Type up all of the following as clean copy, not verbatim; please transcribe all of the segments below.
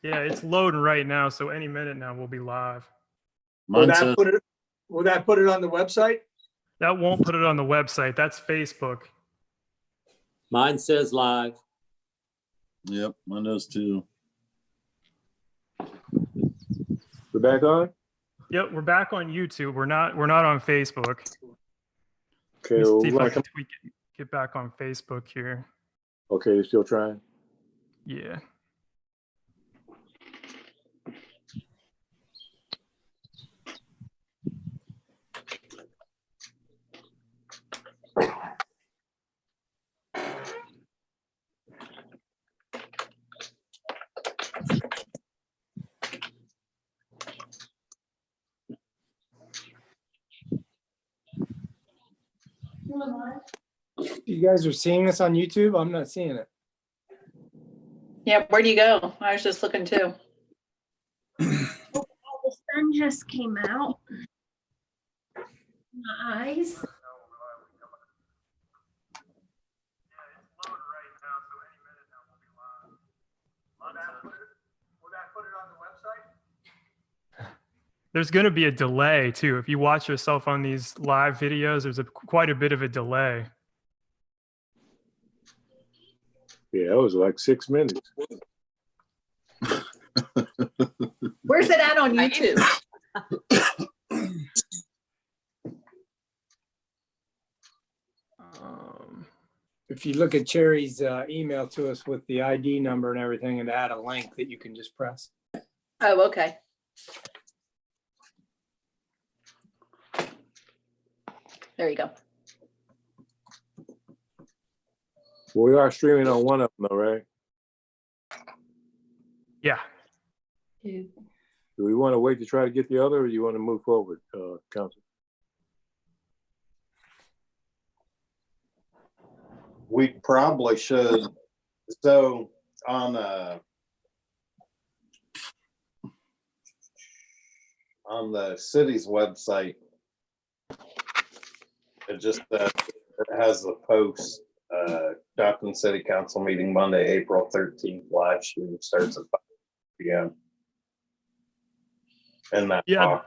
Yeah, it's loading right now, so any minute now we'll be live. Will Mine says, that put it on the website? That won't put it on the website. That's Facebook. Mine says live. yep, mine does too. We're back on? Yep, we're back on YouTube. We're not on Facebook. Okay, Let well, me see if we're I gonna can come- get back on Facebook here. okay, you're still trying? Yeah. You guys are seeing this on YouTube? I'm not seeing it. Yeah, where do you go? I was just looking too. The sun just came out. My eyes. There's going to be a delay too. If you watch yourself on these live videos, there's quite a bit of a delay. Yeah, that was like 6 minutes. Where's it at on YouTube? If you look at Cherry's email to us with the ID number and everything, and add a link that you can just press. Oh, okay. There you go. Well, we are streaming on one of them, though, right? Yeah. Do we want to wait to try to get the other, or do you want to move forward, Council? We probably should. So on the city's website, it just it has the post. Coshocton City Council meeting Monday, April 13th. Live stream starts at 5 p.m. And that Yeah.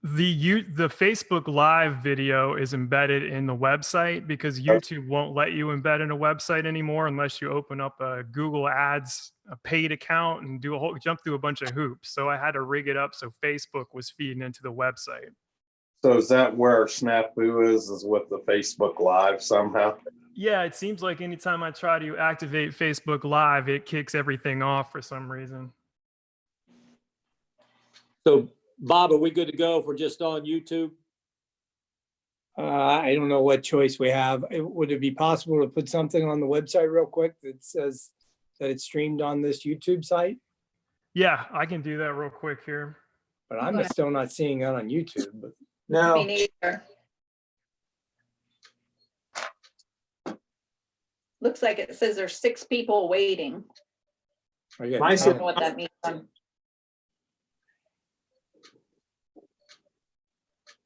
The Facebook Live video is embedded in the website because YouTube won't let you embed in a website anymore unless you open up a Google Ads, a paid account, and do a whole jump through a bunch of hoops. So I had to rig it up so Facebook was feeding into the website. So is that where Snafu is with the Facebook Live somehow? Yeah, it seems like anytime I try to activate Facebook Live, it kicks everything off for some reason. So Bob, are we good to go if we're just on YouTube? I don't know what choice we have. Would it be possible to put something on the website real quick that says that it's streamed on this YouTube site? Yeah, I can do that real quick here. But I'm still not seeing it on YouTube. But Me No. neither. Looks like it says there's 6 people waiting. I got Mine I said- don't know what that means.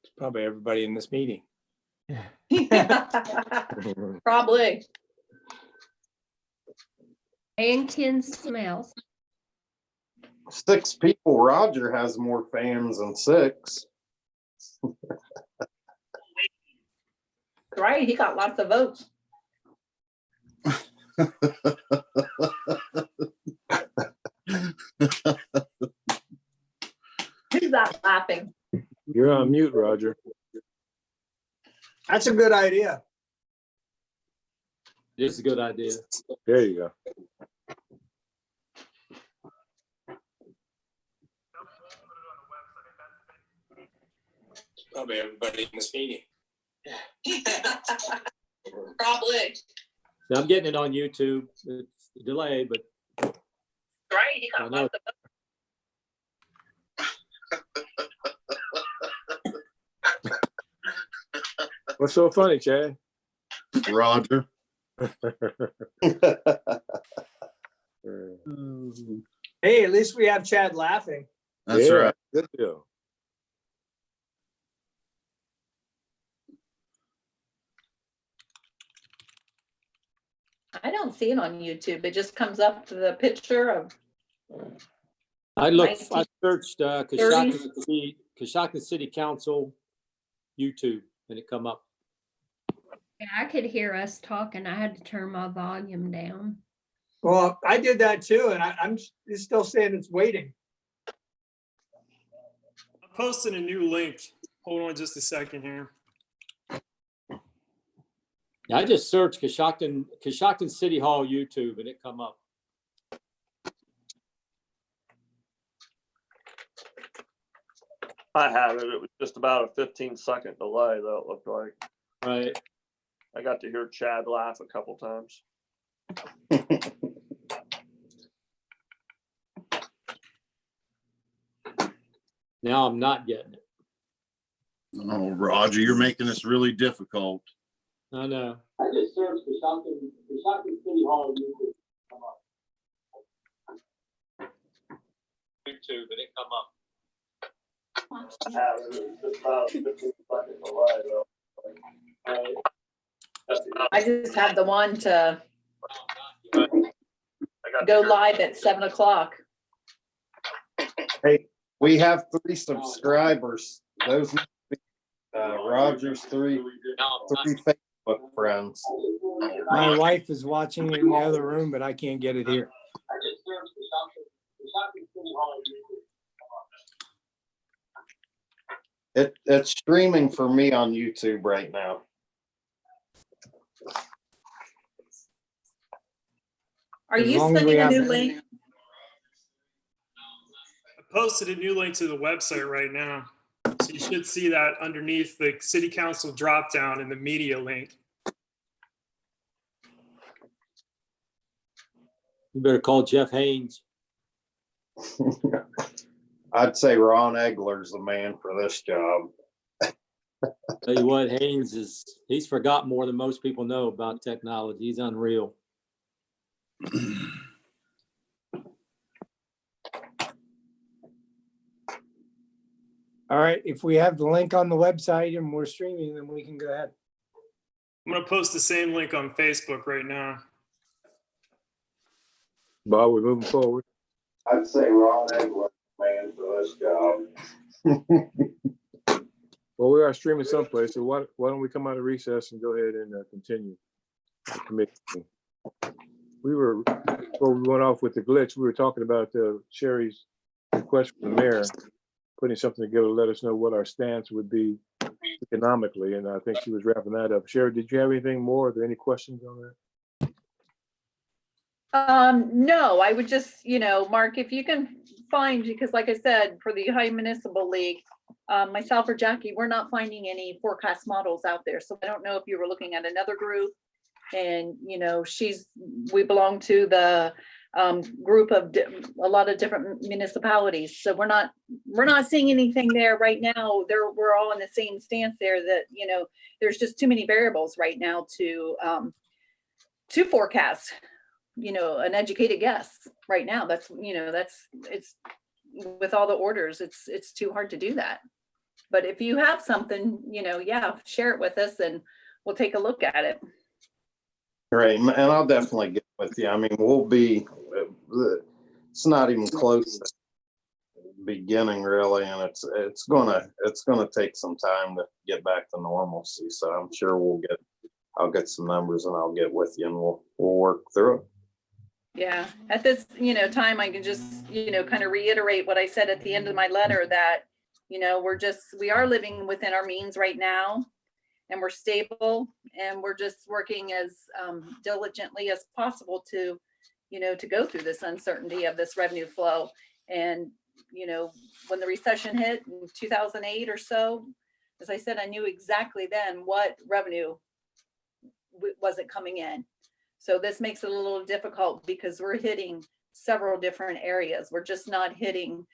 it's probably everybody in this meeting. Probably. And Ken Smells. 6 people. Roger has more fans than 6. Right, he got lots of votes. Who's that laughing? You're on mute, Roger. That's a good idea. It's a good idea. There you go. Probably everybody in this meeting. Probably. Now, I'm getting it on YouTube. It's delayed, but Right, he I got know. lots of votes. What's so funny, Chad? Roger. Hey, at least we have Chad laughing. That's Yeah, right. Good deal. I don't see it on YouTube. It just comes up to the picture of I Nice. searched Coshocton City Council YouTube and it come up. Yeah, I could hear us talking. I had to turn my volume down. Well, I did that too, and it's still saying it's waiting. I'm posting a new link. Hold on just a second here. I just searched Coshocton City Hall YouTube and it come up. I have it. It was just about a 15-second delay, though, it looked like. Right. I got to hear Chad laugh a couple times. Now I'm not getting it. Oh, Roger, you're making this really difficult. I know. I just searched Coshocton City Hall YouTube. Come up. YouTube and it come up. I have it. It was just about a 15-second delay, though. Right. I just have the one to I got to go hear- live at 7 o'clock. Hey, we have 3 subscribers. Those must be, Roger's three Facebook friends. My wife is watching it in the other room, but I can't get it here. I just searched Coshocton City Hall YouTube. It's streaming for me on YouTube right now. Are As you long as we sending a have- new link? I posted a new link to the website right now. So you should see that underneath the city council dropdown in the media link. You better call Jeff Haynes. I'd say Ron Egler's the man for this job. Tell you what, he's forgot more than most people know about technology. He's unreal. All right, if we have the link on the website and we're streaming, then we can go ahead. I'm going to post the same link on Facebook right now. Bob, we're moving forward. I'd say Ron Egler's the man for this job. Well, we are streaming someplace, so why don't we come out of recess and go ahead and continue the committee? Before we went off with the glitch, we were talking about Sherry's request from the mayor, putting something together to let us know what our stance would be economically, and I think she was wrapping that up. Sherry, did you have anything more? Are there any questions on that? No, I would just, Mark, if you can find, because like I said, for the Ohio Municipal League, myself or Jackie, we're not finding any forecast models out there. So I don't know if you were looking at another group and, we belong to the group of a lot of different municipalities. So we're not seeing anything there right now. We're all in the same stance there that, there's just too many variables right now to forecast, an educated guess right now. That's it's with all the orders, it's too hard to do that. But if you have something, share it with us and we'll take a look at it. Right, and I'll definitely get with you. I mean, it's not even close to the beginning really, and it's gonna take some time to get back to normalcy. So I'm sure I'll get some numbers and I'll get with you and we'll work through it. Yeah, at this, time, I can just, kind of reiterate what I said at the end of my letter that, we are living within our means right now and we're stable and we're just working as diligently as possible to, to go through this uncertainty of this revenue flow. And, when the recession hit in 2008 or so, as I said, I knew exactly then what revenue wasn't coming in. So this makes it a little difficult because we're hitting several different areas. We're just not hitting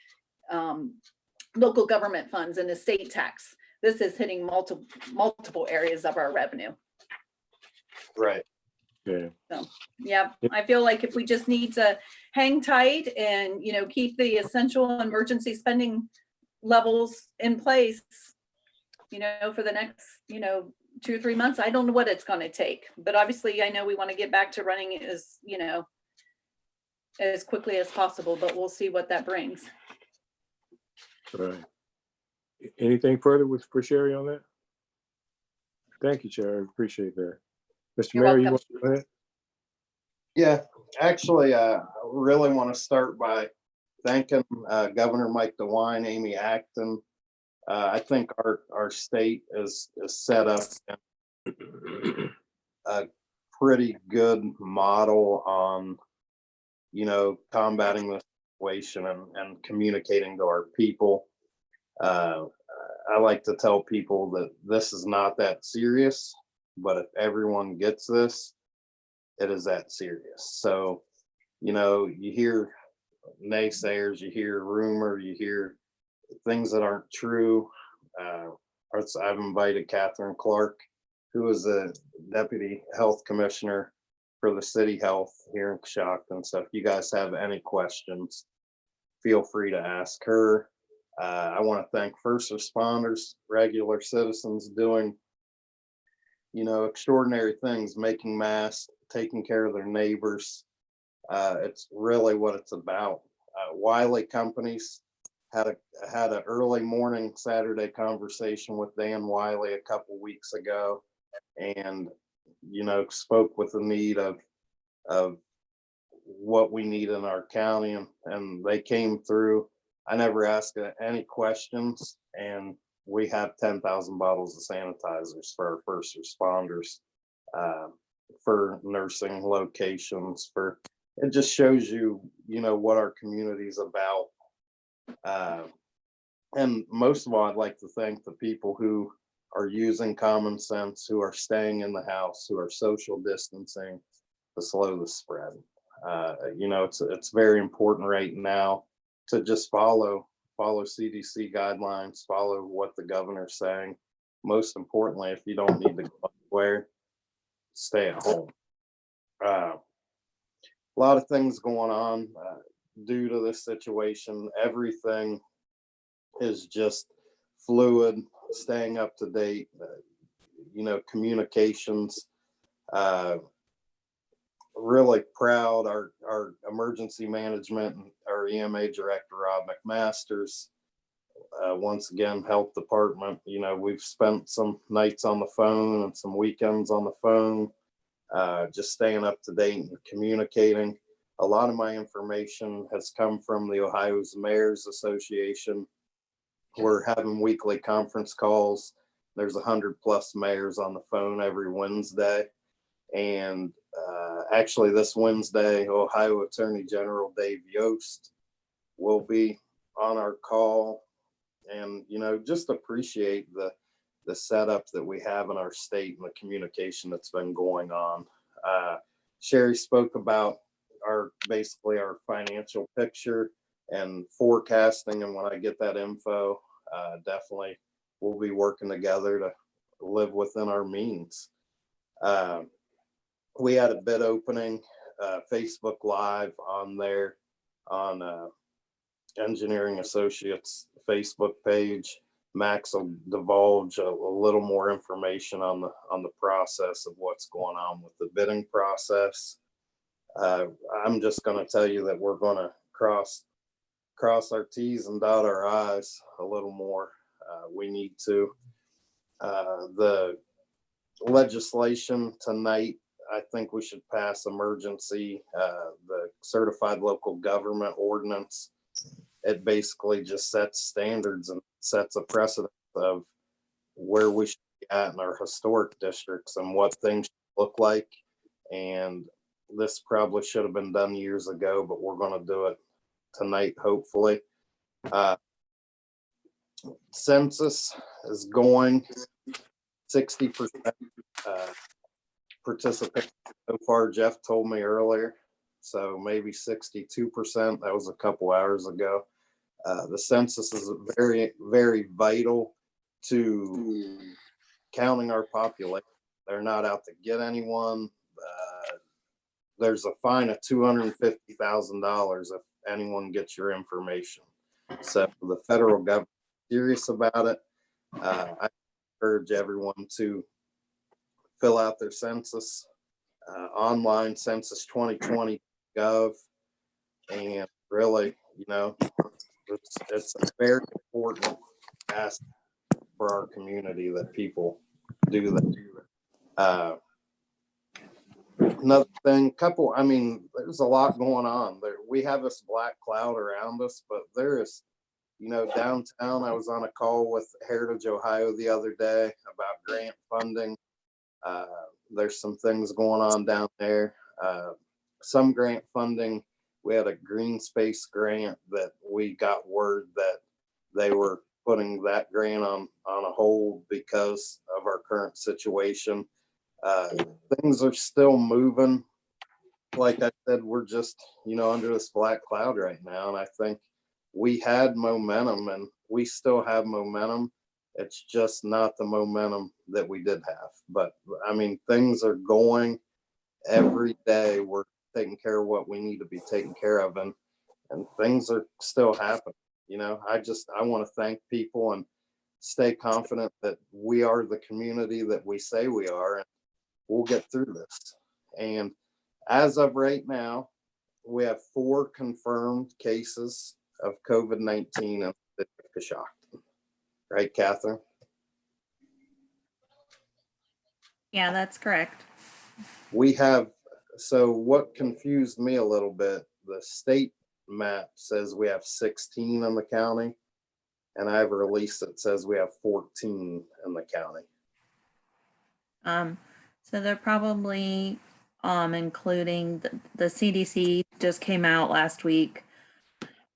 local government funds and estate tax. This is hitting multiple areas of our revenue. Right. Yeah. So, yeah, I feel like if we just need to hang tight and, keep the essential emergency spending levels in place, for the next, 2 or 3 months. I don't know what it's going to take, but obviously I know we want to get back to running as, as quickly as possible, but we'll see what that brings. Right. Anything further for Sherry on that? Thank you, Chair. I appreciate that. Mr. You're Mayor, you welcome. want to go ahead? Yeah, actually, I really want to start by thanking Governor Mike DeWine, Amy Acton. I think our state is set up in a pretty good model on, combating the situation and communicating to our people. I like to tell people that this is not that serious, but if everyone gets this, it is that serious. So, you hear naysayers, you hear rumor, you hear things that aren't true. I've invited Catherine Clark, who is the Deputy Health Commissioner for the City Health here in Coshocton. So if you guys have any questions, feel free to ask her. I want to thank first responders, regular citizens doing, extraordinary things, making masks, taking care of their neighbors. It's really what it's about. Wiley Companies had an early morning Saturday conversation with Dan Wiley a couple weeks ago, and spoke with the need of what we need in our county, and they came through. I never asked any questions, and we have 10,000 bottles of sanitizers for our first responders, for nursing locations. It just shows you, what our community is about. And most of all, I'd like to thank the people who are using common sense, who are staying in the house, who are social distancing to slow the spread. It's very important right now to just follow CDC guidelines, follow what the governor's saying. Most importantly, if you don't need to go anywhere, stay at home. A lot of things going on due to this situation. Everything is just fluid, staying up to date, communications. Really proud our emergency management and our EMA director, Rob McMasters. Once again, health department, we've spent some nights on the phone and some weekends on the phone, just staying up to date and communicating. A lot of my information has come from the Ohio's Mayors Association. We're having weekly conference calls. There's 100+ mayors on the phone every Wednesday. And actually this Wednesday, Ohio Attorney General Dave Yost will be on our call. And, just appreciate the setup that we have in our state and the communication that's been going on. Sherry spoke about basically our financial picture and forecasting. And when I get that info, definitely we'll be working together to live within our means. We had a bid opening, Facebook Live on there on Engineering Associates Facebook page. Max will divulge a little more information on the process of what's going on with the bidding process. I'm just going to tell you that we're going to cross our T's and dot our I's a little more. We need to. The legislation tonight, I think we should pass emergency, the certified local government ordinance. It basically just sets standards and sets a precedent of where we should be at in our historic districts and what things should look like. And this probably should have been done years ago, but we're going to do it tonight, hopefully. Census is going 60% participation so far. Jeff told me earlier, so maybe 62%. That was a couple hours ago. The census is very, very vital to counting our population. They're not out to get anyone. There's a fine of $250,000 if anyone gets your information. So the federal government is serious about it. I encourage everyone to fill out their census online, census2020.gov. And really, it's a very important aspect for our community that people do that. Another thing, there's a lot going on there. We have this black cloud around us, but there is, downtown, I was on a call with Heritage Ohio the other day about grant funding. There's some things going on down there. Some grant funding, we had a green space grant that we got word that they were putting that grant on a hold because of our current situation. Things are still moving. Like I said, we're just, under this black cloud right now. And I think we had momentum and we still have momentum. It's just not the momentum that we did have. But things are going every day. We're taking care of what we need to be taken care of. And things are still happening. I want to thank people and stay confident that we are the community that we say we are. And we'll get through this. And as of right now, we have 4 confirmed cases of COVID-19 in the Coshocton. Right, Catherine? Yeah, that's correct. So what confused me a little bit, the state map says we have 16 in the county, and I have a release that says we have 14 in the county. So they're probably including the CDC just came out last week.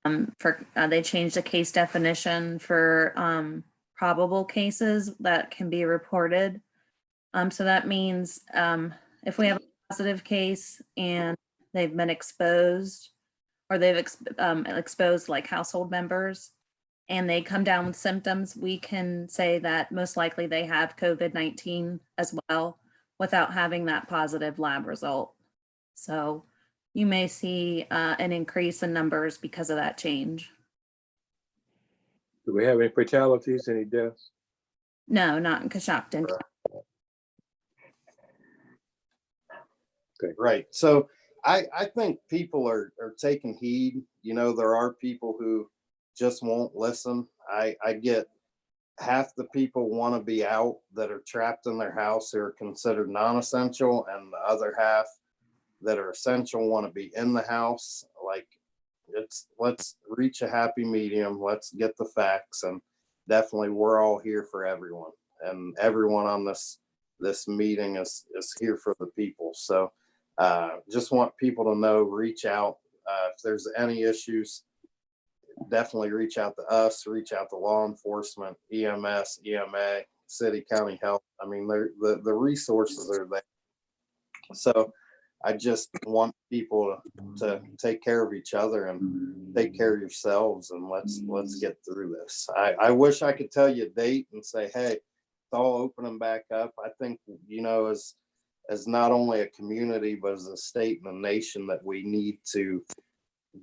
They changed the case definition for probable cases that can be reported. So that means if we have a positive case and they've been exposed, or they've exposed like household members, and they come down with symptoms, we can say that most likely they have COVID-19 as well without having that positive lab result. So you may see an increase in numbers because of that change. Do we have any fatalities, any deaths? No, not in Coshocton. Okay. Right. So I think people are taking heed. There are people who just won't listen. I get half the people want to be out that are trapped in their house who are considered non-essential, and the other half that are essential want to be in the house. Like, let's reach a happy medium. Let's get the facts, and definitely we're all here for everyone, and everyone on this meeting is here for the people. So just want people to know, reach out. If there's any issues, definitely reach out to us, reach out to law enforcement, EMS, EMA, city, county health. The resources are there. So I just want people to take care of each other and take care of yourselves, and let's get through this. I wish I could tell you a date and say, hey, it's all opening back up. I think, as not only a community, but as a state and a nation, that we need to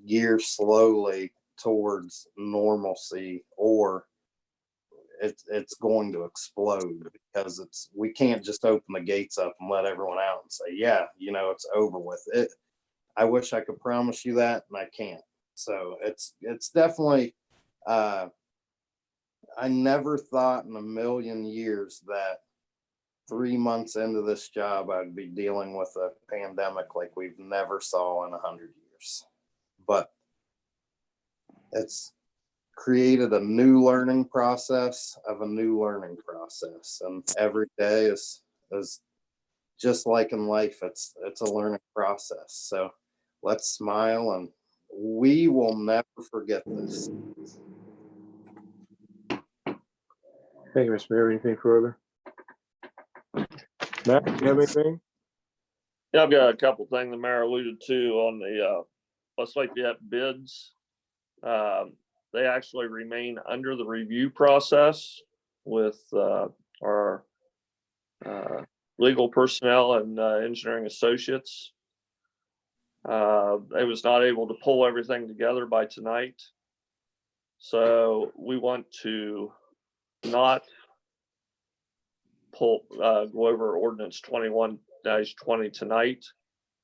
gear slowly towards normalcy, or it's going to explode, because we can't just open the gates up and let everyone out and say, yeah, it's over with it. I wish I could promise you that, and I can't. So it's definitely, I never thought in a million years that 3 months into this job, I'd be dealing with a pandemic like we've never saw in 100 years. But it's created a new learning process of a new learning process. And every day is just like in life, it's a learning process. So let's smile, and we will never forget this. Thank you, Mr. Mayor. Anything further? Matt, do you have anything? Yeah, I've got a couple things the mayor alluded to on the let's like the bids. They actually remain under the review process with our legal personnel and engineering associates. They was not able to pull everything together by tonight. So we want to not go over ordinance 21-20 tonight,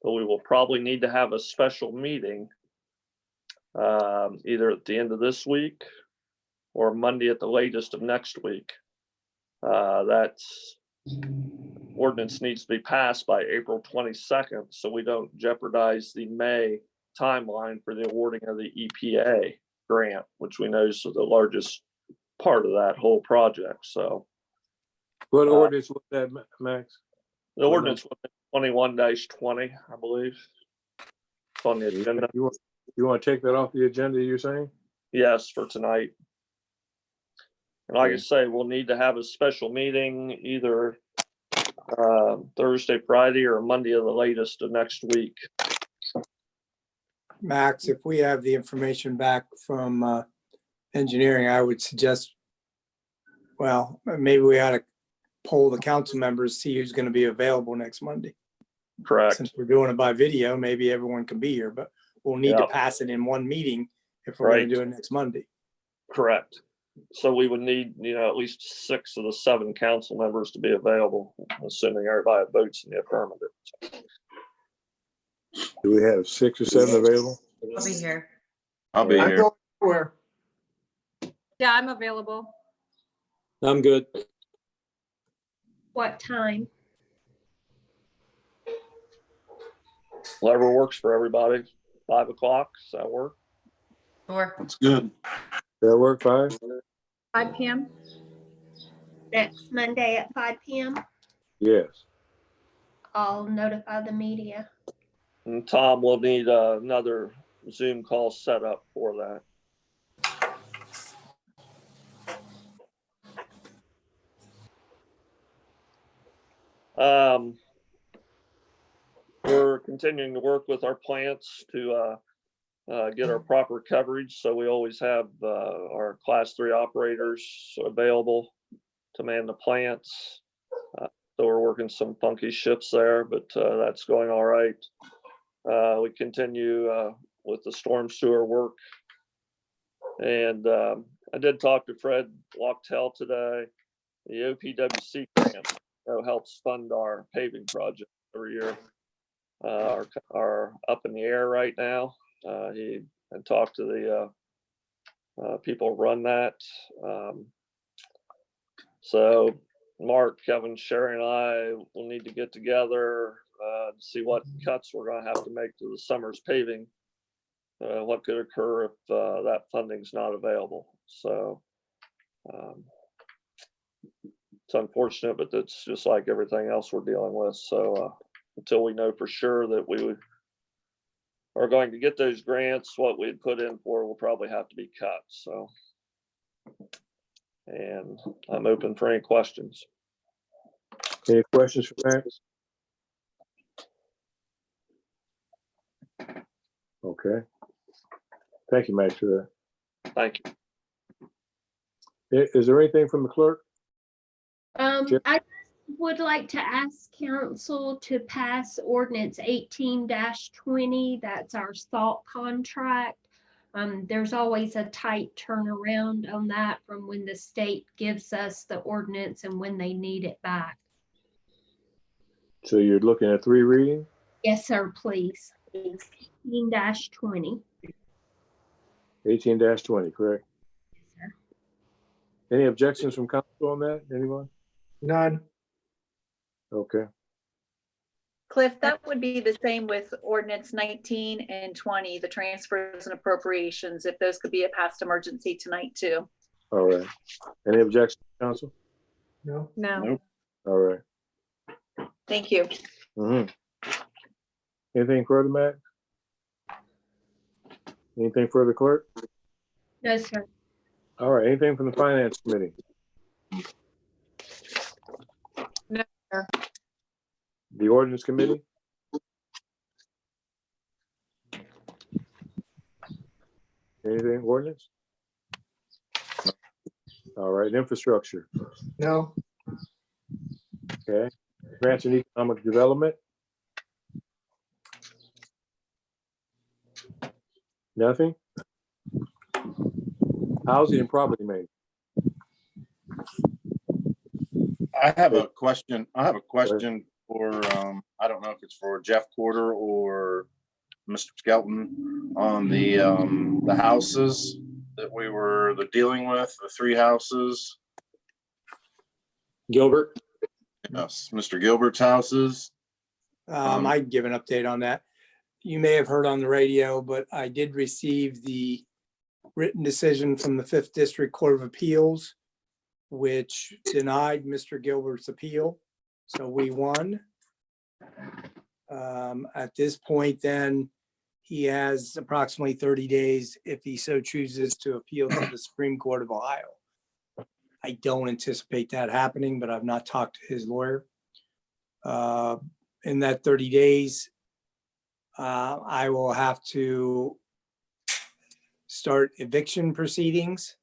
but we will probably need to have a special meeting either at the end of this week or Monday at the latest of next week. That's ordinance needs to be passed by April 22nd, so we don't jeopardize the May timeline for the awarding of the EPA grant, which we know is the largest part of that whole project. So What ordinance was that, Max? the ordinance was 21-20, I believe. It's on the agenda. You want to take that off the agenda, you're saying? Yes, for tonight. And like I say, we'll need to have a special meeting either Thursday, Friday, or Monday of the latest of next week. Max, if we have the information back from engineering, I would suggest, well, maybe we ought to poll the council members, see who's going to be available next Monday. Correct. Since we're doing it by video, maybe everyone can be here, but we'll need to pass it in one meeting if we're going to do it next Monday. Correct. So we would need, at least 6 of the 7 council members to be available, assuming everybody votes in the affirmative. Do we have 6 or 7 available? I'll be here. I'll be I'm here. going where? Yeah, I'm available. I'm good. What time? Whatever works for everybody. 5 o'clock, does that work? Sure. That's good. That work, 5? 5 p.m. Next Monday at 5 p.m. Yes. I'll notify the media. And Tom will need another Zoom call set up for that. We're continuing to work with our plants to get our proper coverage. So we always have our class 3 operators available to man the plants. So we're working some funky shifts there, but that's going all right. We continue with the storm sewer work. And I did talk to Fred Lochtel today. The OPWC grant helps fund our paving project every year. Are up in the air right now. He had talked to the people who run that. So Mark, Kevin, Sherry, and I will need to get together to see what cuts we're going to have to make to the summer's paving. What could occur if that funding's not available. So it's unfortunate, but it's just like everything else we're dealing with. So until we know for sure that we are going to get those grants, what we'd put in for will probably have to be cut. So, and I'm open for any questions. Any questions for Max? Okay. Thank you, Max, for that. Thank you. Is there anything from the clerk? Sure. I would like to ask council to pass ordinance 18-20. That's our salt contract. There's always a tight turnaround on that from when the state gives us the ordinance and when they need it back. So you're looking at 3 readings? Yes, sir, please. 18-20. 18-20, correct? Yes, sir. Any objections from council on that? Anyone? None. Okay. Cliff, that would be the same with ordinance 19 and 20, the transfers and appropriations, if those could be a passed emergency tonight too. All right. Any objections, council? No. No, Nope. All right. thank you. Anything further, Matt? Anything further, clerk? No, sir. All right. Anything from the finance committee? No, sir. The ordinance committee? Anything ordinance? All right. Infrastructure. No. Okay. Grants and economic development? Nothing? Housing and property maintenance? I have a question. For, I don't know if it's for Jeff Porter or Mr. Skelton on the houses that we were dealing with, the 3 houses. Gilbert? Yes, Mr. Gilbert's houses. I can give an update on that. You may have heard on the radio, but I did receive the written decision from the 5th District Court of Appeals, which denied Mr. Gilbert's appeal. So we won. At this point, then, he has approximately 30 days if he so chooses to appeal to the Supreme Court of Ohio. I don't anticipate that happening, but I've not talked to his lawyer. In that 30 days, I will have to start eviction proceedings,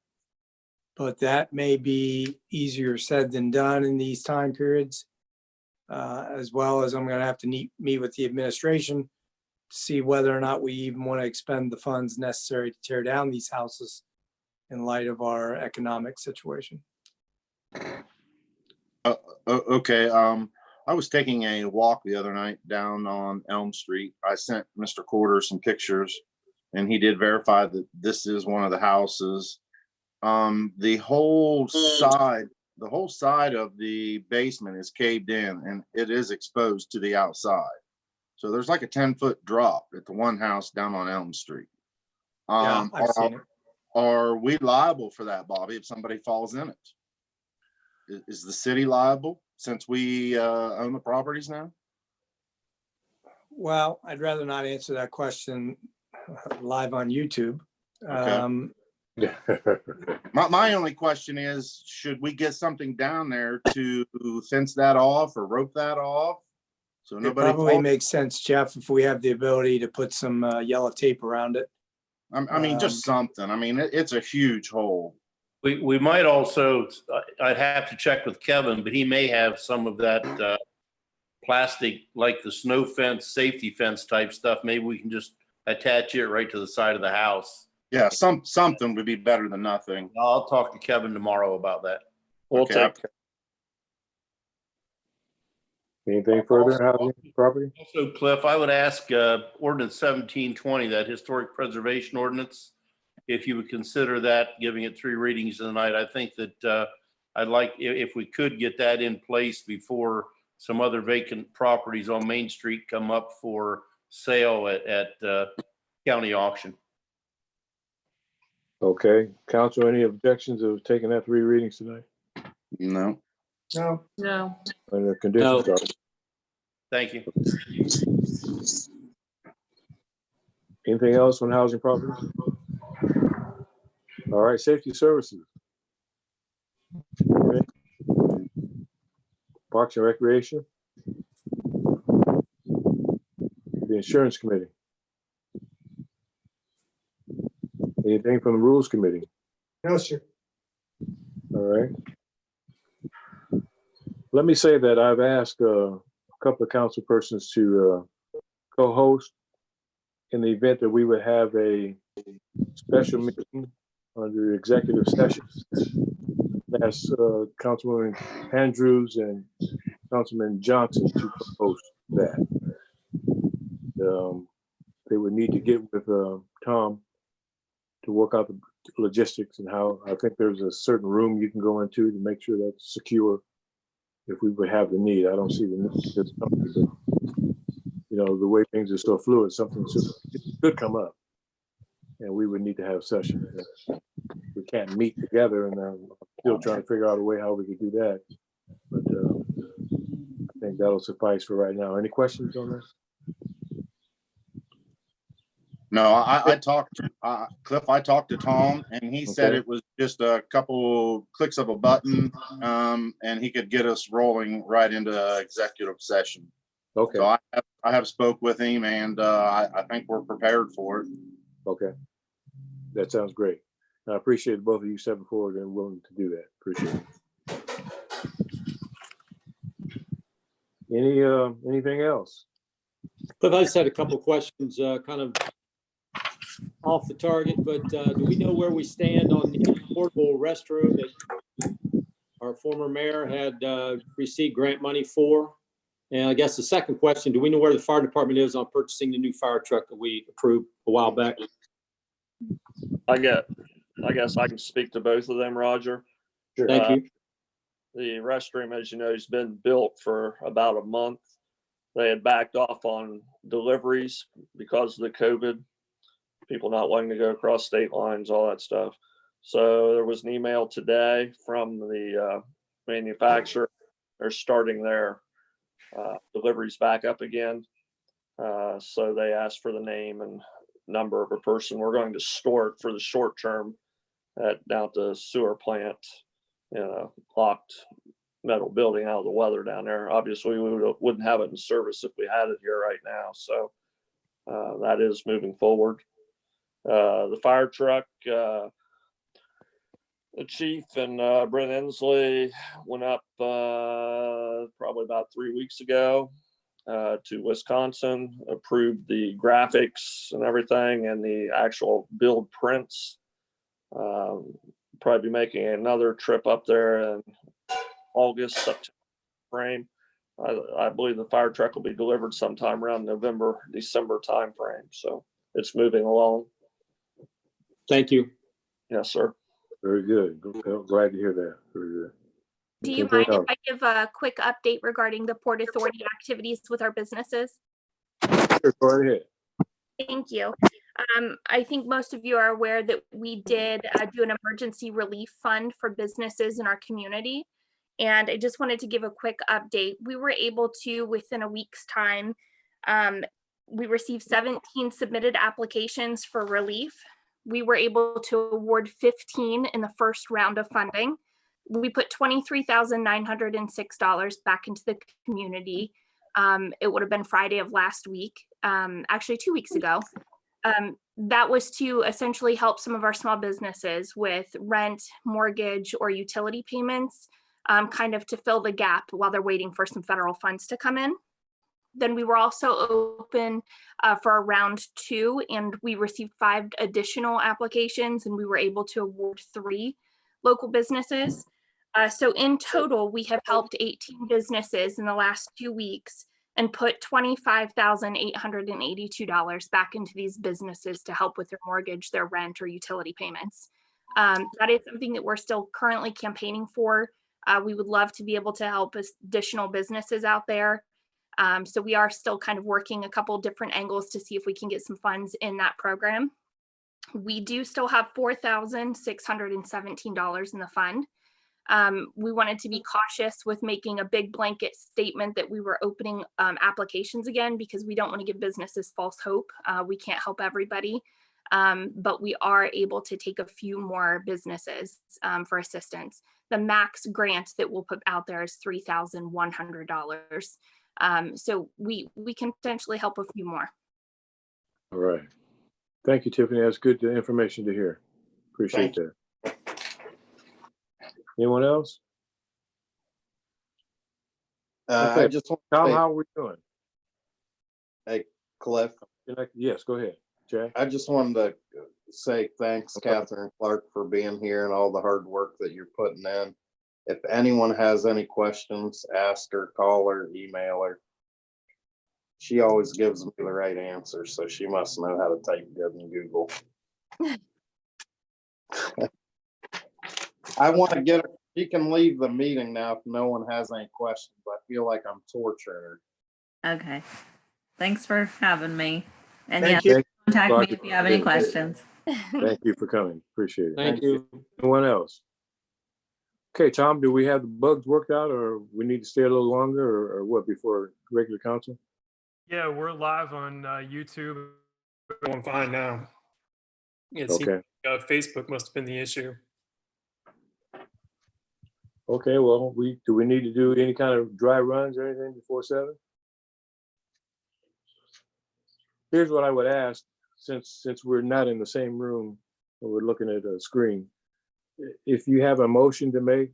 but that may be easier said than done in these time periods. As well as I'm going to have to meet with the administration to see whether or not we even want to expend the funds necessary to tear down these houses in light of our economic situation. Okay. I was taking a walk the other night down on Elm Street. I sent Mr. Corder some pictures, and he did verify that this is one of the houses. The whole side of the basement is caved in, and it is exposed to the outside. So there's like a 10-foot drop at the one house down on Elm Street. Yeah, I've seen it. Are we liable for that, Bobby, if somebody falls in it? Is the city liable since we own the properties now? Well, I'd rather not answer that question live on YouTube. Okay. My only question is, should we get something down there to fence that off or rope that off? So It nobody probably falls? makes sense, Jeff, if we have the ability to put some yellow tape around it. I mean, just something. I mean, it's a huge hole. We might also, I'd have to check with Kevin, but he may have some of that plastic, like the snow fence, safety fence type stuff. Maybe we can just attach it right to the side of the house. Yeah, something would be better than nothing. I'll talk to Kevin tomorrow about that. We'll Okay, take, Anything further, housing property? Also, Cliff, I would ask Ordinance 1720, that historic preservation ordinance, if you would consider that, giving it 3 readings tonight. I think that I'd like, if we could get that in place before some other vacant properties on Main Street come up for sale at county auction. Okay, council, any objections of taking that 3 readings tonight? No. No. No. Under conditions, No. Thank you. anything else on housing properties? All right, safety services. Okay. Parks and Recreation. The Insurance Committee. Anything from the Rules Committee? No, sir. All right. Let me say that I've asked a couple of council persons to co-host in the event that we would have a special meeting under executive session. That's Councilwoman Andrews and Councilman Johnson to co-host that. They would need to get with Tom to work out the logistics and how. I think there's a certain room you can go into to make sure that's secure if we would have the need. I don't see the need for this company, but you know, the way things are so fluid, something could come up and we would need to have session. We can't meet together, and I'm still trying to figure out a way how we could do that. But I think that'll suffice for right now. Any questions on this? No, I talked to Cliff. I talked to Tom, and he said it was just a couple clicks of a button, and he could get us rolling right into executive session. Okay. So I have spoke with him, and I think we're prepared for it. Okay. That sounds great. I appreciate both of you stepping forward and willing to do that. Appreciate it. Anything else? Cliff, I just had a couple questions, kind of off the target, but do we know where we stand on the portable restroom that our former mayor had received grant money for? And I guess the second question, do we know where the fire department is on purchasing the new fire truck that we approved a while back? I guess I can speak to both of them, Roger. Thank you. The restroom, as you know, has been built for about a month. They had backed off on deliveries because of the COVID, people not wanting to go across state lines, all that stuff. So there was an email today from the manufacturer. They're starting their deliveries back up again. So they asked for the name and number of a person. We're going to store it for the short term down at the sewer plant in a locked metal building out of the weather down there. Obviously, we wouldn't have it in service if we had it here right now. So that is moving forward. The fire truck, the chief and Brent Inslee went up probably about 3 weeks ago to Wisconsin, approved the graphics and everything and the actual build prints. Probably be making another trip up there in August, September frame. I believe the fire truck will be delivered sometime around November, December time frame. So it's moving along. Thank you. Yes, sir. Very good. Glad to hear that. Very good. Do you Anything mind if else? I give a quick update regarding the Port Authority activities with our businesses? Sure, go right ahead. Thank you. I think most of you are aware that we did do an emergency relief fund for businesses in our community. And I just wanted to give a quick update. We were able to, within a week's time, we received 17 submitted applications for relief. We were able to award 15 in the first round of funding. We put $23,906 back into the community. It would have been Friday of last week, actually 2 weeks ago. That was to essentially help some of our small businesses with rent, mortgage, or utility payments, kind of to fill the gap while they're waiting for some federal funds to come in. Then we were also open for a round 2, and we received 5 additional applications, and we were able to award 3 local businesses. So in total, we have helped 18 businesses in the last 2 weeks and put $25,882 back into these businesses to help with their mortgage, their rent, or utility payments. That is something that we're still currently campaigning for. We would love to be able to help additional businesses out there. So we are still kind of working a couple different angles to see if we can get some funds in that program. We do still have $4,617 in the fund. We wanted to be cautious with making a big blanket statement that we were opening applications again, because we don't want to give businesses false hope. We can't help everybody, but we are able to take a few more businesses for assistance. The max grant that we'll put out there is $3,100. So we can potentially help a few more. All right. Thank you, Tiffany. That's good information to hear. Appreciate that. Anyone else? Okay. I just want to Tom, say, how are we doing? hey, Cliff, Yes, go ahead, Jack. I just wanted to say thanks, Okay. Catherine Clark, for being here and all the hard work that you're putting in. If anyone has any questions, ask her, call her, email her. She always gives me the right answer, so she must know how to type good in Google. I want to get her, she can leave the meeting now if no one has any questions. I feel like I'm torturing her. Okay. Thanks for having me. And Thank yes, you. contact me Roger. if you have any questions. Thank you for coming. Appreciate it. Thank you. Anyone else? Okay, Tom, do we have the bugs worked out, or we need to stay a little longer, or what, before regular council? Yeah, we're live on YouTube. Going fine now. It seems Okay. Facebook must have been the issue. Okay, well, do we need to do any kind of dry runs or anything before 7? Here's what I would ask, since we're not in the same room and we're looking at a screen. If you have a motion to make,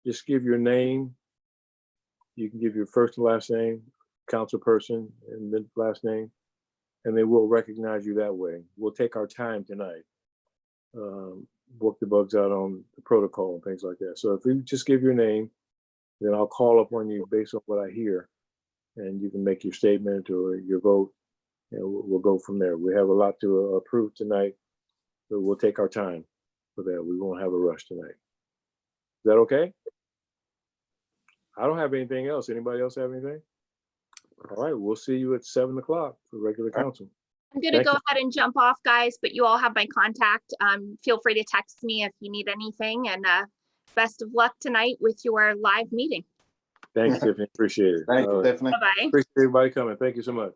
just give your name. You can give your first and last name, council person, and then last name, and they will recognize you that way. We'll take our time tonight. Work the bugs out on the protocol and things like that. So if you just give your name, then I'll call up on you based on what I hear. and you can make your statement or your vote, and we'll go from there. We have a lot to approve tonight, so we'll take our time for that. We won't have a rush tonight. Is that okay? I don't have anything else. Anybody else have anything? All right, we'll see you at 7 o'clock for regular council. I'm gonna Thank go you. ahead and jump off, guys, but you all have my contact. Feel free to text me if you need anything, and best of luck tonight with your live meeting. Thanks, Tiffany. Appreciate it. Thank All you, right. Tiffany. Bye-bye. Appreciate everybody coming. Thank you so much.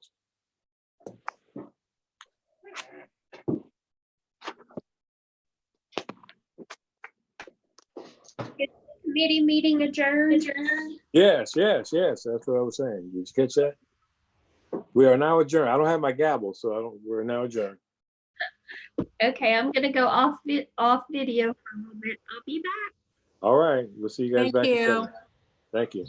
Committee meeting adjourned. Yes. That's what I was saying. Did you catch that? We are now adjourned. I don't have my gavel, so we're now adjourned. Okay, I'm gonna go off video for a moment. I'll be back. All right. We'll see you guys Thank back at you. 7. Thank you.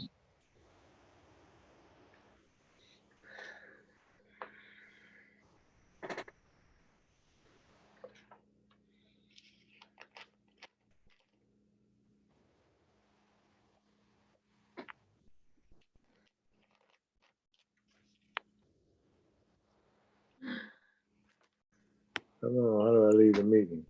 I don't know, how do I leave the meeting?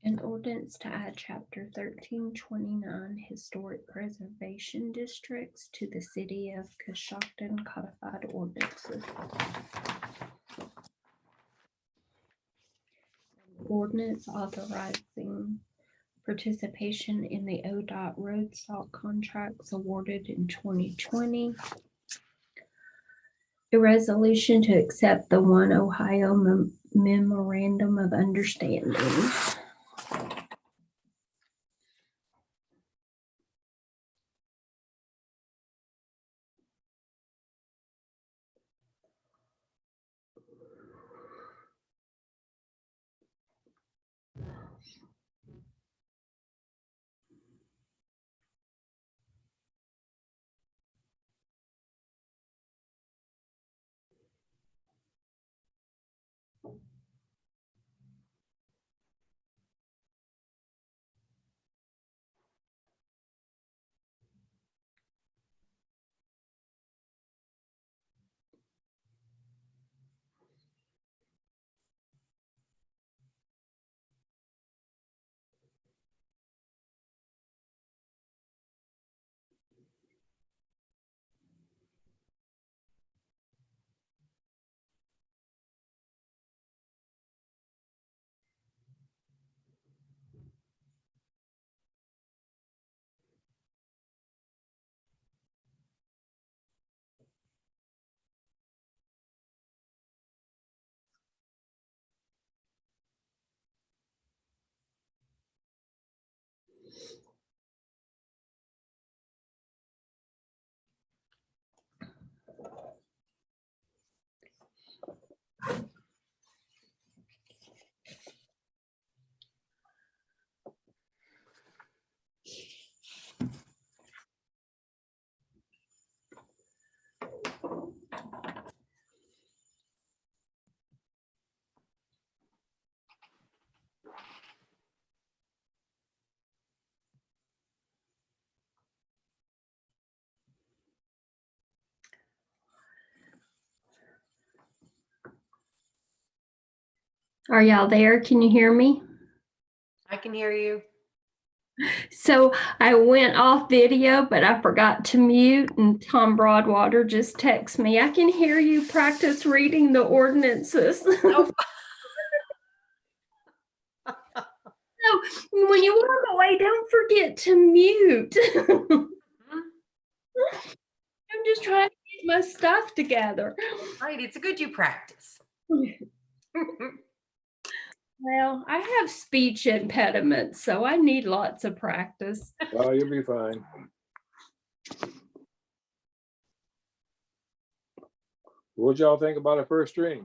An ordinance to add chapter 1329 historic preservation districts to the city of Coshocton codified ordinances. Ordinance authorizing participation in the ODOT road salt contracts awarded in 2020. A resolution to accept the One Ohio Memorandum of Understanding. Are y'all there? Can you hear me? I can hear you. So I went off video, but I forgot to mute, and Tom Broadwater just texted me, I can hear you practice reading the ordinances. Oh. So when you walk away, don't forget to mute. I'm just trying to get my stuff together. Right, it's good you practice. Well, I have speech impediments, so I need lots of practice. Oh, you'll be fine. What'd y'all think about our first string?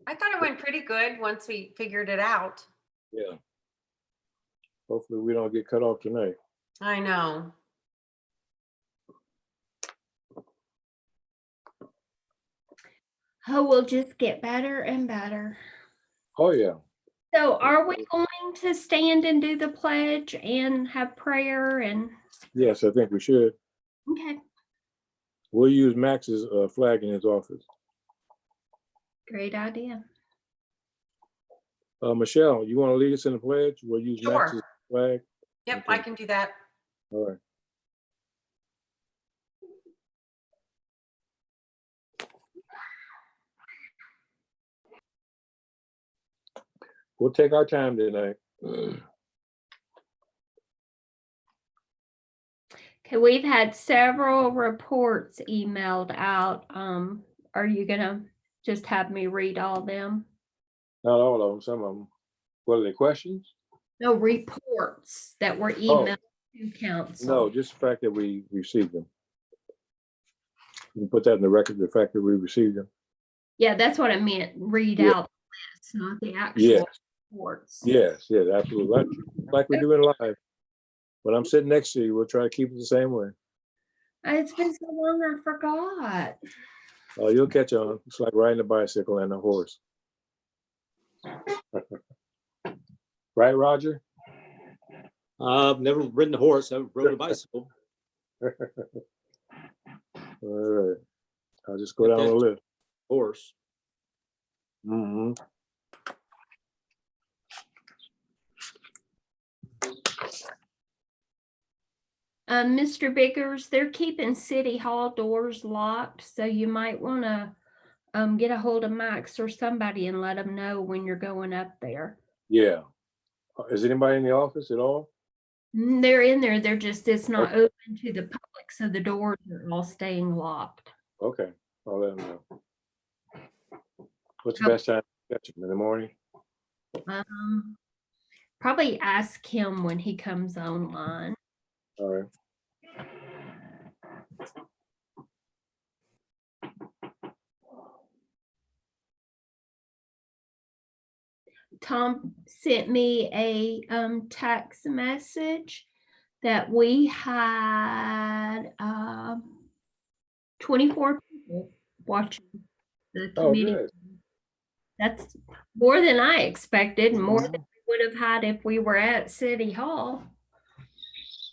I thought it went pretty good once we figured it out. Yeah. Hopefully we don't get cut off tonight. I know. Oh, we'll just get better and better. Oh, yeah. So are we going to stand and do the pledge and have prayer and? Yes, I think we should. Okay, We'll use Max's flag in his office. great idea. Michelle, you want to lead us in the pledge? We'll use Sure. Max's flag. Yep, Okay. I can do that. All right. We'll take our time tonight. Okay, we've had several reports emailed out. Are you gonna just have me read all them? Not all of them, some of them. What are they, questions? No, reports that were emailed to council. No, just the fact that we received them. You can put that in the record, the fact that we received them. Yeah, that's what I meant. Read Yeah. out the list, not the actual Yes. reports. Yes, yes, absolutely. Like we do in live. When I'm sitting next to you, we'll try to keep it the same way. It's been so long, I forgot. Oh, you'll catch on. It's like riding a bicycle and a horse. Right, Roger? I've never ridden a horse. I've rode a bicycle. All right. I'll just go down the list. Horse. Mm-hmm. Mr. Biggers, they're keeping City Hall doors locked, so you might want to get a hold of Max or somebody and let them know when you're going up there. Yeah. Is anybody in the office at all? They're in there. They're just, it's not open to the public, so the doors are all staying locked. Okay, I'll let them know. What's the best time to catch them? In the morning? Probably ask him when he comes online. All right. Tom sent me a text message that we had 24 people watching the committee. Good. That's more than I expected, and more than we would have had if we were at City Hall.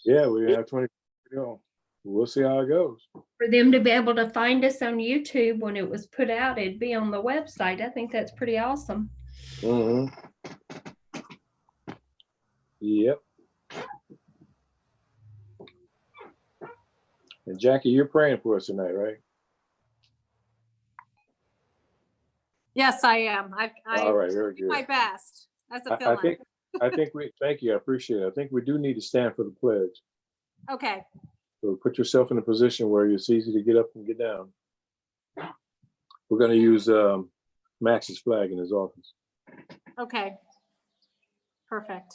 Yeah, we have 20 to go. We'll see how it goes. For them to be able to find us on YouTube when it was put out, it'd be on the website. I think that's pretty awesome. Mm-hmm. Yep. And Jackie, you're praying for us tonight, right? Yes, I am. All right, very do good. my best as a I fill-in. think we, thank you, I appreciate it. I think we do need to stand for the pledge. Okay, So put yourself in a position where it's easy to get up and get down. We're gonna use Max's flag in his office. okay. Perfect.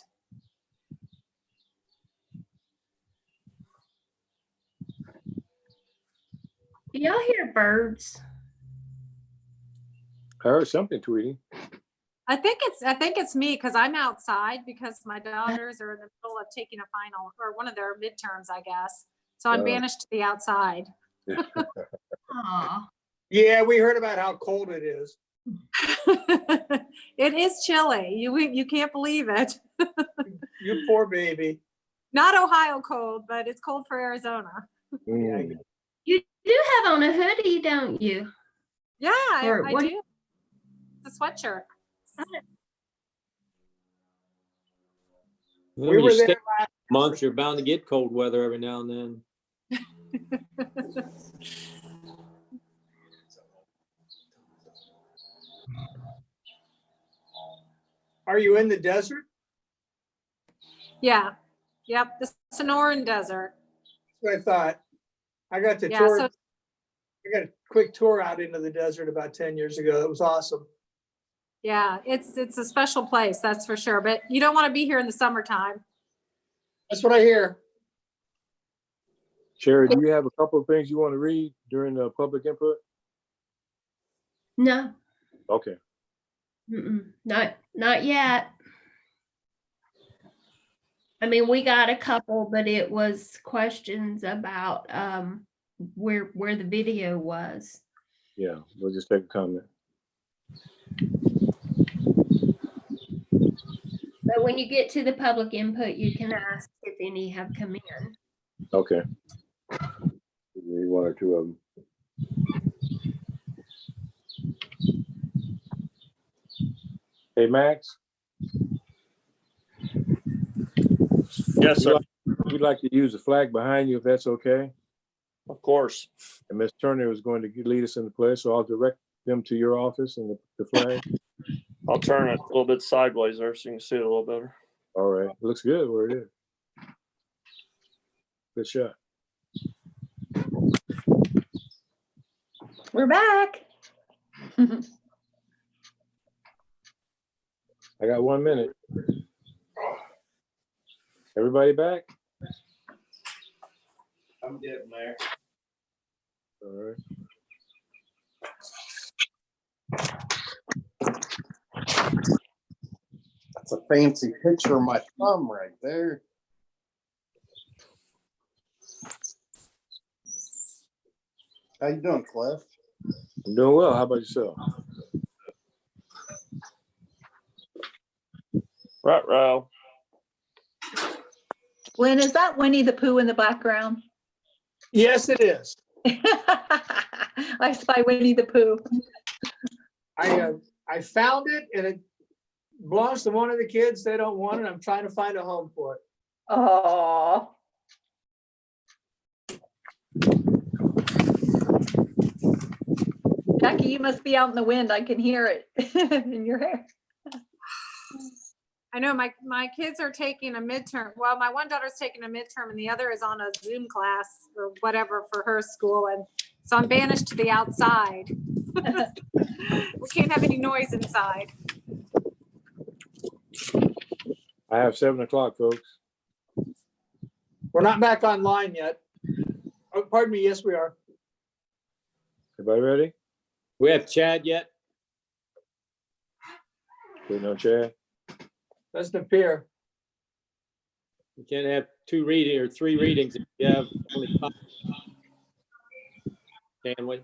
Do y'all hear birds? I heard something, Tweety. I think it's me because I'm outside because my daughters are in the middle of taking a final or one of their midterms, I guess. So I'm banished to the outside. Aw. Yeah, we heard about how cold it is. It is chilly. You can't believe it. You poor baby. Not Ohio cold, but it's cold for Arizona. Mm. You do have on a hoodie, don't you? Yeah, Or I what- do. It's a sweatshirt. Well, We when were you there stay last. months, you're bound to get cold weather every now and then. Are you in the desert? Yeah. Yep. The Sonoran Desert. That's what I thought. I got the Yeah. tour. So I got a quick tour out into the desert about 10 years ago. It was awesome. yeah, it's a special place, that's for sure. But you don't want to be here in the summertime. That's what I hear. Sherry, do you have a couple of things you want to read during the public input? No, Okay. not yet. I mean, we got a couple, but it was questions about where the video was. Yeah, we'll just take a comment. But when you get to the public input, you can ask if any have come in. Okay. Maybe one or two of them. Hey, Max, Yes, sir. we'd like to use the flag behind you if that's okay. Of course. And Ms. Turner is going to lead us in the pledge, so I'll direct them to your office and the flag. I'll turn it a little bit sideways there so you can see it a little better. All right, looks good where it is. Good shot. We're back. I got 1 minute. Everybody back? I'm getting there. All right. That's a fancy picture of my thumb right there. How you doing, Cliff? I'm doing well. How about yourself? Right, row. Lynn, is that Winnie the Pooh in the background? Yes, it is. I spy Winnie the Pooh. I found it and it belongs to one of the kids. They don't want it. I'm trying to find a home for it. Oh. Jackie, you must be out in the wind. I can hear it in your hair. I know my kids are taking a midterm. Well, my one daughter's taking a midterm and the other is on a Zoom class or whatever for her school. And so I'm banished to the outside. We can't have any noise inside. I have 7 o'clock, folks. We're not back online yet. Oh, pardon me. Yes, we are. Everybody ready? We have Chad yet? Waiting on Chad. Doesn't appear. We can't have 2 reading or 3 readings if you have only 5. Can we?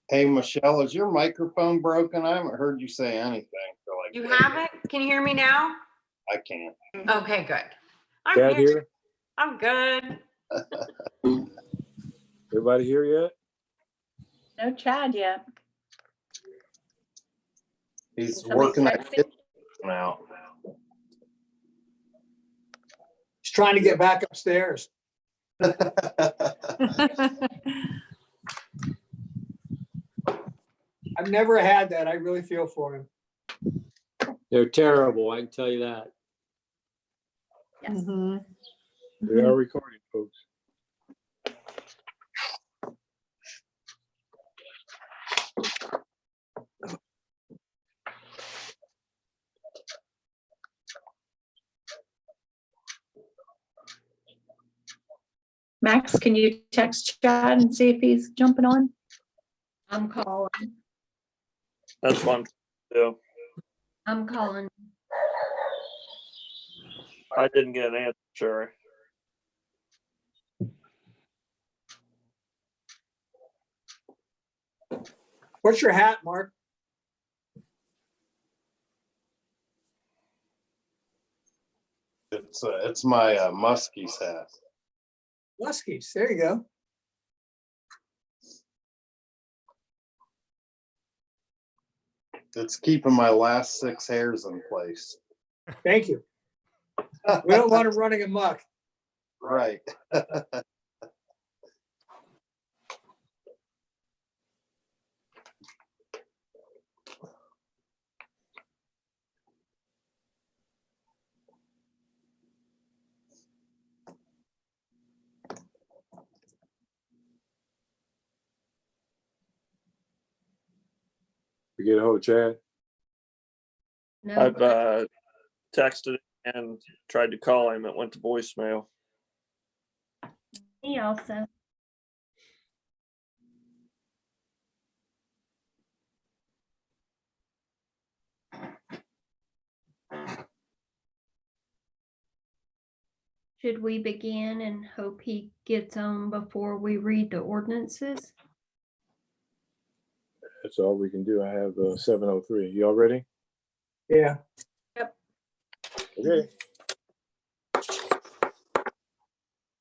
Hey, Michelle, is your microphone broken? I haven't heard you say anything for like. You haven't? Can you hear me now? I can't. Okay, good. I'm Chad here. here? I'm good. Everybody here yet? No Chad yet. He's Somebody working that texting? kitchen now. He's trying to get back upstairs. I've never had that. I really feel for him. They're terrible, I can tell you that. Yes. We are recording, folks. Max, can you text Chad and see if he's jumping on? I'm calling. That's one. Yeah, I'm calling. I didn't get an answer, Sherry. What's your hat, Mark? It's my Muskie's hat. Muskies. There you go. It's keeping my last 6 hairs in place. Thank you. We don't want him running amok. Right. We get a hold of Chad. No, I've texted and tried to call him. It went to voicemail. me also. Should we begin and hope he gets on before we read the ordinances? That's all we can do. I have 7:03. Y'all ready? Yeah. Okay.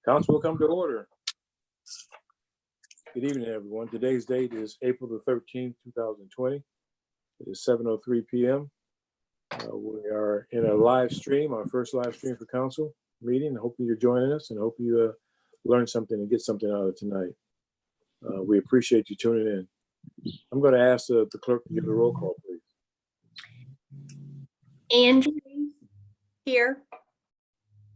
Council will come to order. Good evening, everyone. Today's date is April the 13th, 2020. It is 7:03 p.m. We are in a live stream, our first live stream for council meeting. Hopefully you're joining us and hope you learn something and get something out of tonight. We appreciate you tuning in. I'm going to ask the clerk to give a roll call, please. Andrew, Here.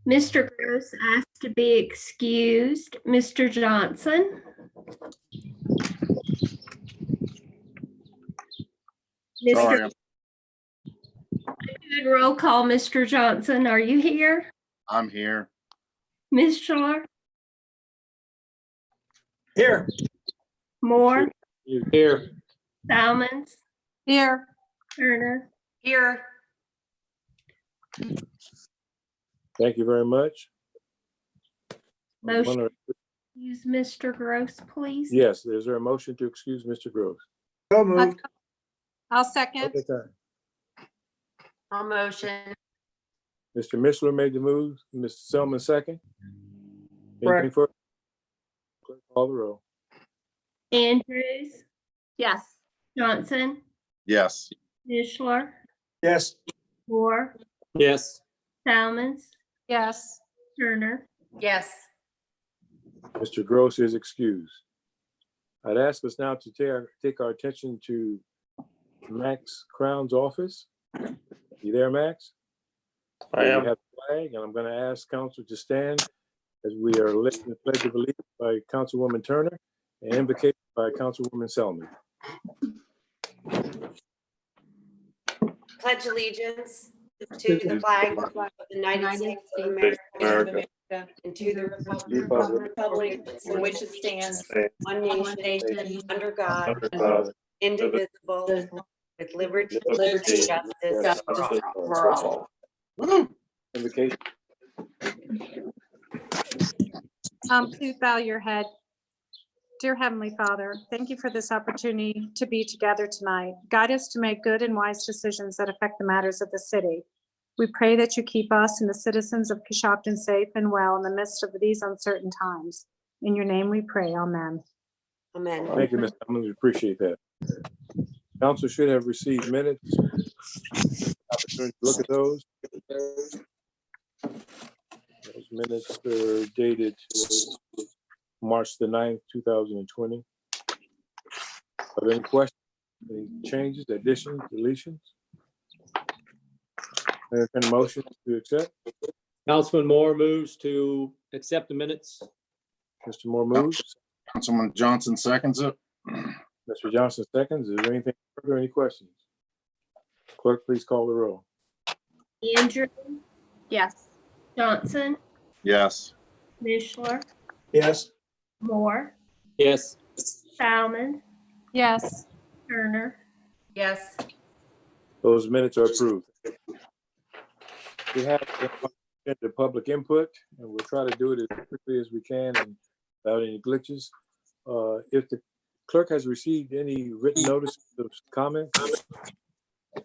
Mr. Gross asked to be excused. Mr. Johnson. Sorry, Mr. Good roll call, Mr. Johnson. Are you here? I'm here. Ms. Shar? Here. Moore? Here. Salmons? Here. Turner? Here. Thank you very much. I'm Motion gonna- use Mr. Gross, please. Yes, is there a motion to excuse Mr. Gross? So moved. I'll second. Okay, time. I'll motion. Mr. Mishler made the move, Mr. Selman second. Correct. Anything further? Clerk, call the roll. Andrews, Yes. Johnson, Yes. Mishler, Yes. Moore, Yes. Salmons, Yes. Turner. Yes. Mr. Gross is excused. I'd ask us now to take our attention to Max Crown's office. You there, Max? I We am. have the flag, and I'm going to ask council to stand as we are lifting the pledge of allegiance by Councilwoman Turner and invocation by Councilwoman Selman. Pledge allegiance to the flag of the United States of America and to the republic for which it stands, one nation, under God, indivisible, with liberty and justice for all. Invocation. Please bow your head. Dear Heavenly Father, thank you for this opportunity to be together tonight. Guide us to make good and wise decisions that affect the matters of the city. We pray that you keep us and the citizens of Coshocton safe and well in the midst of these uncertain times. In your name we pray, amen. Amen. Thank you, Ms. Selman. We appreciate that. Council should have received minutes. Opportunity to look at those. Those minutes are dated March the 9th, 2020. Are there any questions, any changes, additions, deletions? Entertain a motion to accept. Councilman Moore moves to accept the minutes. Mr. Moore moves. Councilman Johnson seconds it. Mr. Johnson seconds. Is there anything further, any questions? Clerk, please call the roll. Andrews, Yes. Johnson, Yes. Mishler, Yes. Moore, Yes. Salmon, Yes. Turner. Yes. Those minutes are approved. We have the public input, and we'll try to do it as quickly as we can and without any glitches. If the clerk has received any written notices of comments,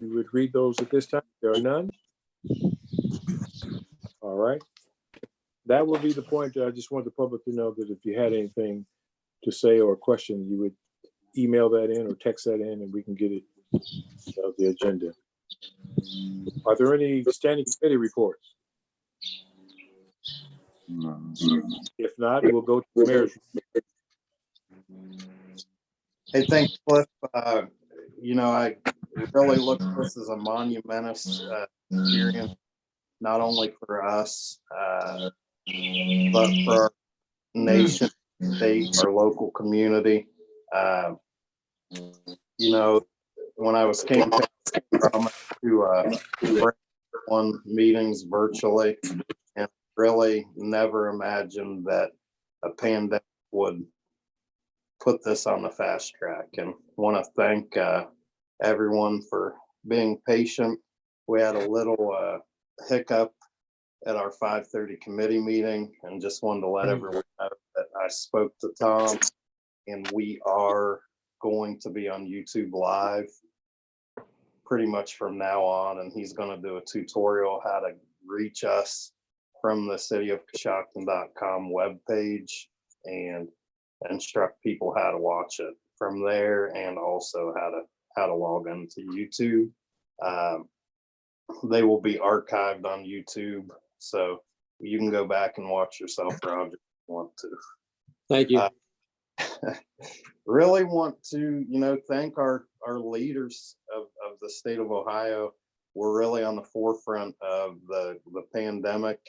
you would read those at this time. There are none. All right. That will be the point. I just want the public to know that if you had anything to say or question, you would email that in or text that in, and we can get it on the agenda. Are there any standing committee reports? If not, we'll go to the mayor's. Hey, thanks, Cliff. You know, I really look at this as a monumentous experience, not only for us, but for our nation, state, our local community. You know, when I was campaigning to bring on meetings virtually, and really never imagined that a pandemic would put this on the fast track. And want to thank everyone for being patient. We had a little hiccup at our 5:30 committee meeting, and just wanted to let everyone know that I spoke to Tom, and we are going to be on YouTube Live pretty much from now on, and he's going to do a tutorial how to reach us from the cityofcoshocton.com webpage and instruct people how to watch it from there, and also how to log into YouTube. They will be archived on YouTube, so you can go back and watch yourself, Roger, if you want to. Thank you. Really want to, thank our leaders of the state of Ohio. We're really on the forefront of the pandemic,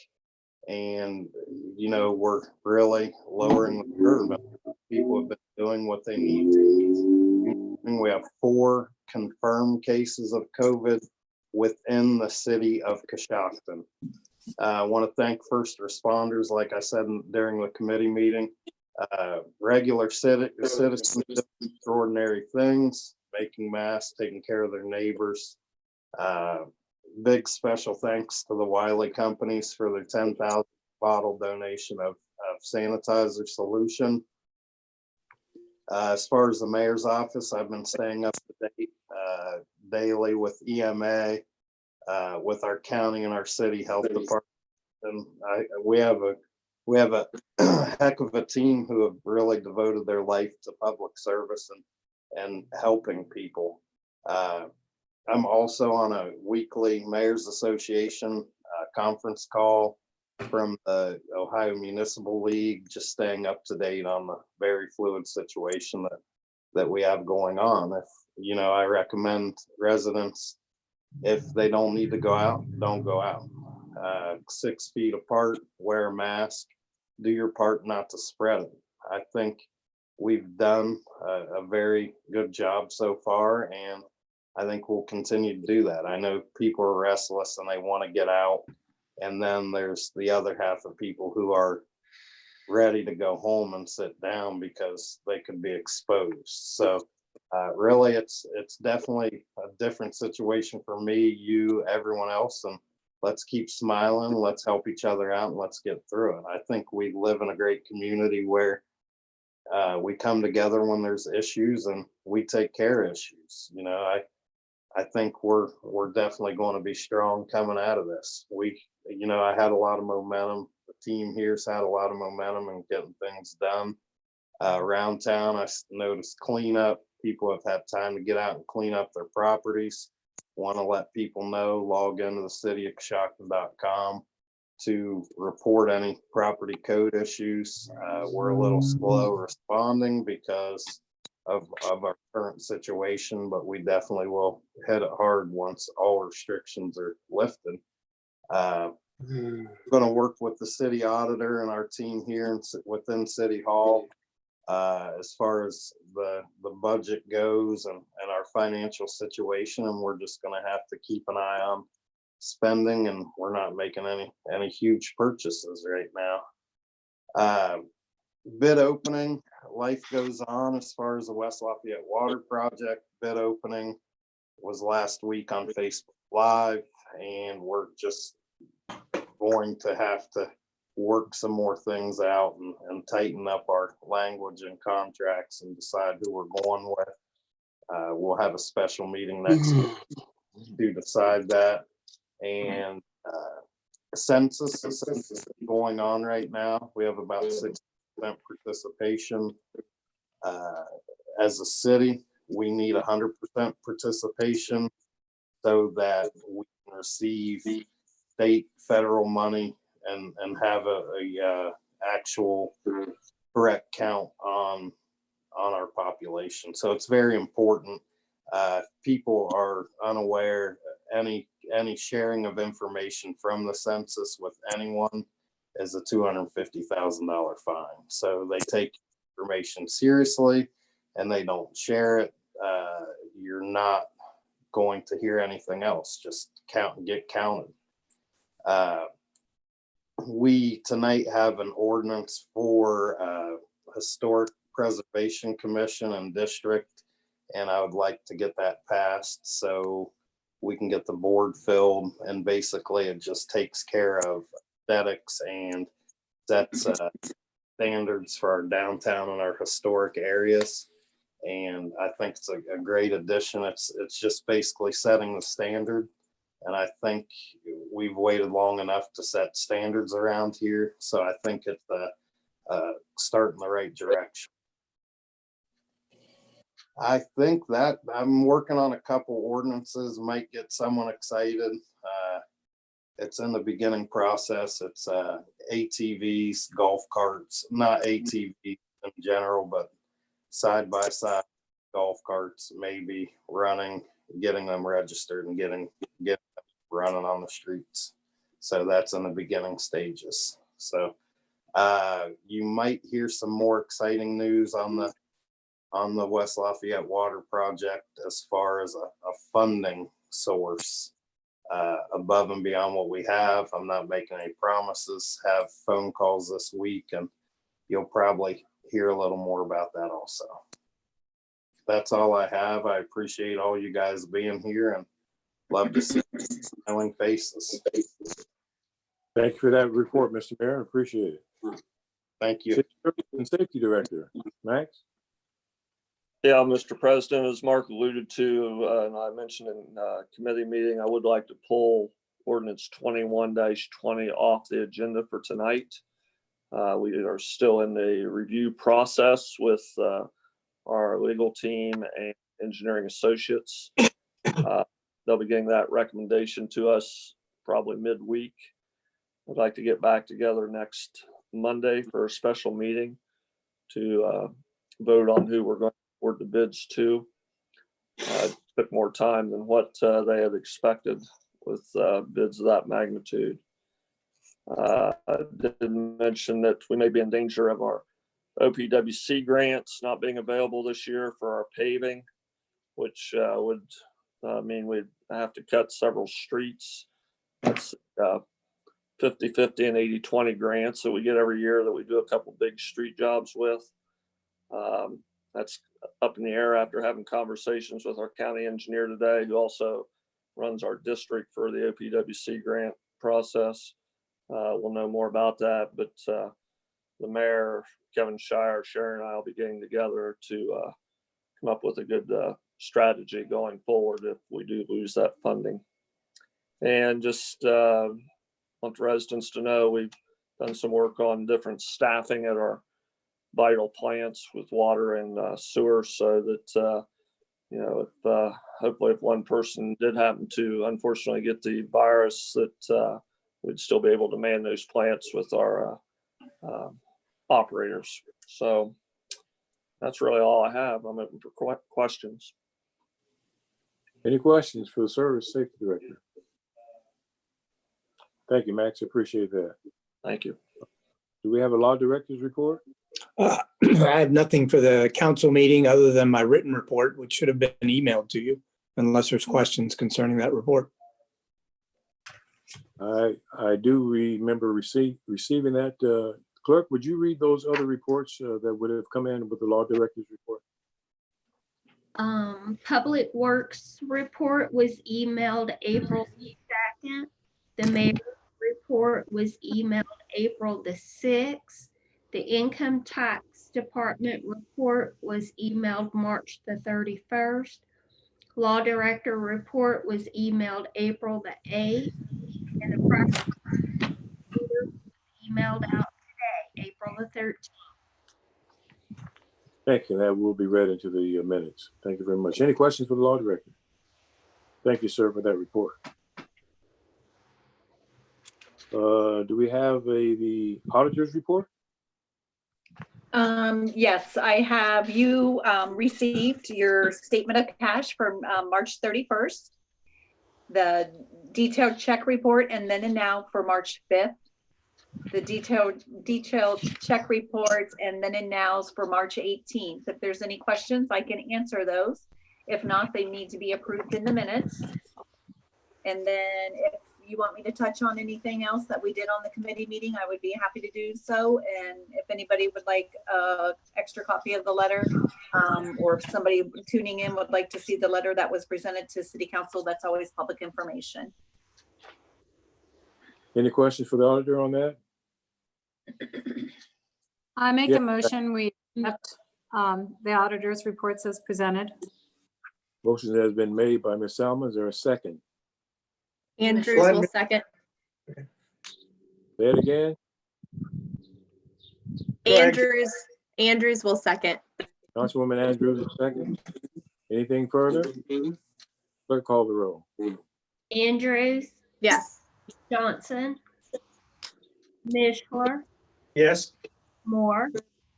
and, we're really lowering the curve. People have been doing what they need to. We have 4 confirmed cases of COVID within the city of Coshocton. I want to thank first responders, like I said during the committee meeting. Regular citizens doing extraordinary things, making masks, taking care of their neighbors. Big special thanks to the Wiley companies for their 10,000 bottle donation of sanitizer solution. As far as the mayor's office, I've been staying up to date daily with EMA, with our county and our city health department. And we have a heck of a team who have really devoted their life to public service and helping people. I'm also on a weekly Mayor's Association conference call from the Ohio Municipal League, just staying up to date on the very fluid situation that we have going on. If, I recommend residents, if they don't need to go out, don't go out. 6 feet apart, wear a mask, do your part not to spread it. I think we've done a very good job so far, and I think we'll continue to do that. I know people are restless and they want to get out. And then there's the other half of people who are ready to go home and sit down because they could be exposed. So really, it's definitely a different situation for me, you, everyone else. And let's keep smiling. Let's help each other out and let's get through it. I think we live in a great community where we come together when there's issues and we take care of issues. I think we're definitely going to be strong coming out of this. I had a lot of momentum. The team here's had a lot of momentum in getting things done around town. I noticed cleanup. People have had time to get out and clean up their properties. Want to let people know, log into the city of Coshocton.com to report any property code issues. We're a little slow responding because of our current situation, but we definitely will hit it hard once all restrictions are lifted. Going to work with the city auditor and our team here within City Hall as far as the budget goes and our financial situation, and we're just going to have to keep an eye on spending, and we're not making any huge purchases right now. Bid opening, life goes on as far as the West Lafayette Water Project. Bid opening was last week on Facebook Live, and we're just going to have to work some more things out and tighten up our language and contracts and decide who we're going with. We'll have a special meeting next week to decide that. And census is going on right now. We have about 6% participation. As a city, we need 100% participation so that we can receive state, federal money and have a actual correct count on our population. So it's very important. People are unaware, any sharing of information from the census with anyone is a $250,000 fine. So they take information seriously and they don't share it. You're not going to hear anything else. Just count and get counted. We tonight have an ordinance for Historic Preservation Commission and District, and I would like to get that passed so we can get the board filled. And basically it just takes care of aesthetics and sets standards for our downtown and our historic areas. And I think it's a great addition. It's just basically setting the standard. And I think we've waited long enough to set standards around here. So I think it's a start in the right direction. I think that I'm working on a couple ordinances, might get someone excited. It's in the beginning process. It's ATVs, golf carts, not ATVs in general, but side-by-side golf carts, maybe running, getting them registered and getting them running on the streets. So that's in the beginning stages. So you might hear some more exciting news on the West Lafayette Water Project as far as a funding source above and beyond what we have. I'm not making any promises. Have phone calls this week, and you'll probably hear a little more about that also. That's all I have. I appreciate all you guys being here and love to see smiling faces. Thank you for that report, Mr. Mayor. Appreciate it. Thank you. City Service and Safety Director, Max? Yeah, Mr. President, as Mark alluded to, and I mentioned in committee meeting, I would like to pull ordinance 21-20 off the agenda for tonight. We are still in the review process with our legal team and engineering associates. They'll be getting that recommendation to us probably midweek. I'd like to get back together next Monday for a special meeting to vote on who we're going to award the bids to. Took more time than what they had expected with bids of that magnitude. I did mention that we may be in danger of our OPWC grants not being available this year for our paving, which would mean we'd have to cut several streets. That's 50-50 and 80-20 grants that we get every year that we do a couple big street jobs with. That's up in the air after having conversations with our county engineer today, who also runs our district for the OPWC grant process. We'll know more about that, but the mayor, Kevin Shire, Sharon, and I will be getting together to come up with a good strategy going forward if we do lose that funding. And just want the residents to know we've done some work on different staffing at our vital plants with water and sewer, so that you know, if hopefully if one person did happen to unfortunately get the virus, that we'd still be able to man those plants with our operators. So that's really all I have. I'm open for questions. Any questions for the Service Safety Director? Thank you, Max. Appreciate that. Thank you. Do we have a Law Director's report? I have nothing for the council meeting other than my written report, which should have been emailed to you, unless there's questions concerning that report. I do remember receiving that. Clerk, would you read those other reports that would have come in with the Law Director's report? Public Works report was emailed April 2nd. The mayor's report was emailed April the 6th. The Income Tax Department report was emailed March the 31st. Law Director report was emailed April the 8th. And the property was emailed out today, April the 13th. Thank you. That will be read into the minutes. Thank you very much. Any questions for the Law Director? Thank you, sir, for that report. Do we have the Auditor's report? Yes, I have you received your statement of cash from March 31st, the detailed check report, and then and now for March 5th, the detailed check reports, and then and nows for March 18th. If there's any questions, I can answer those. If not, they need to be approved in the minutes. And then if you want me to touch on anything else that we did on the committee meeting, I would be happy to do so. And if anybody would like an extra copy of the letter, or if somebody tuning in would like to see the letter that was presented to City Council, that's always public information. Any questions for the auditor on that? I make Yeah. a motion, we accept the auditor's reports as presented. Motion has been made by Ms. Salmon. Is there a second? Andrews will second. Say it again. Andrews will second. Councilwoman Andrews, a second. Anything further? Clerk, call the roll. Andrews, Yes. Johnson, Mishler, Yes. Moore,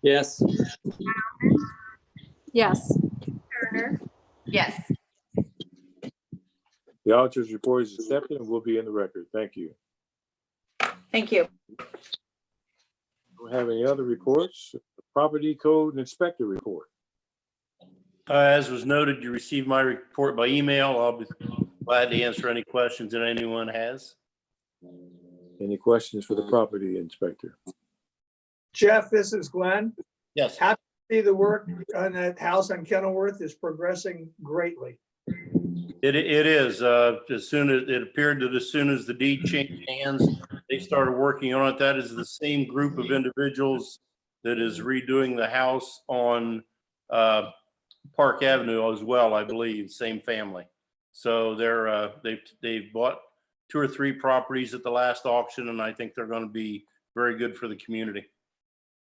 Yes. Yes. Turner, Yes. The auditor's report is accepted and will be in the record. Thank you. Thank you. Don't have any other reports. Property Code Inspector report. As was noted, you received my report by email. I'll be glad to answer any questions that anyone has. Any questions for the property inspector? Jeff, this is Glenn. Yes. Happy to see the work on that house on Kenilworth is progressing greatly. It is. As soon as it appeared that as soon as the deed changed hands, they started working on it. That is the same group of individuals that is redoing the house on Park Avenue as well, I believe, same family. So they've bought 2 or 3 properties at the last auction, and I think they're going to be very good for the community.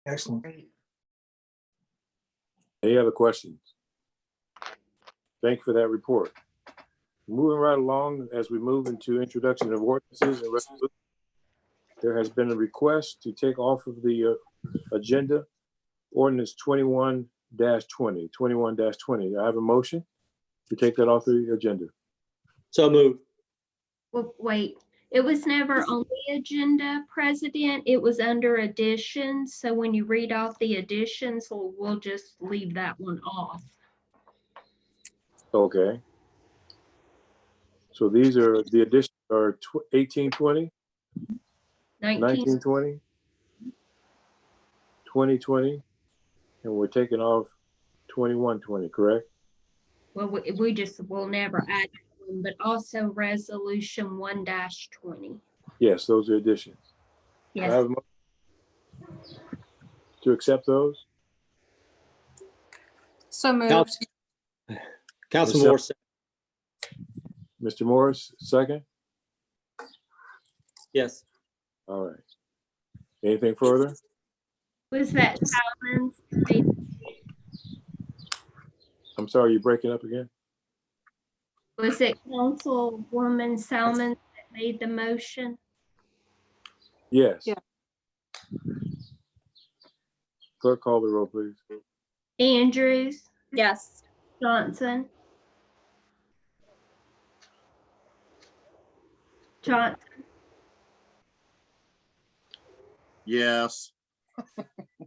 Excellent. Any other questions? Thank you for that report. Moving right along, as we move into introduction of ordinances and resolutions, there has been a request to take off of the agenda ordinance 21-20. I have a motion to take that off the agenda. So moved. Well, wait, it was never on the agenda, President. It was under additions. So when you read off the additions, we'll just leave that one off. Okay. So these are, the additions are 1820, 1920, 2020, and we're taking off 2120, correct? Well, we'll never add one, but also resolution 1-20. Yes, those are additions. I Yes. have a motion to accept those. So moved. Council Michelle. Morris, Mr. Morris, second? yes. All right. Anything further? Was that Salmons? I'm sorry, you're breaking up again? Was it Councilwoman Salmons that made the motion? Yes. Yeah. Clerk, call the roll, please. Andrews, Yes. Johnson. Johnson, Yes.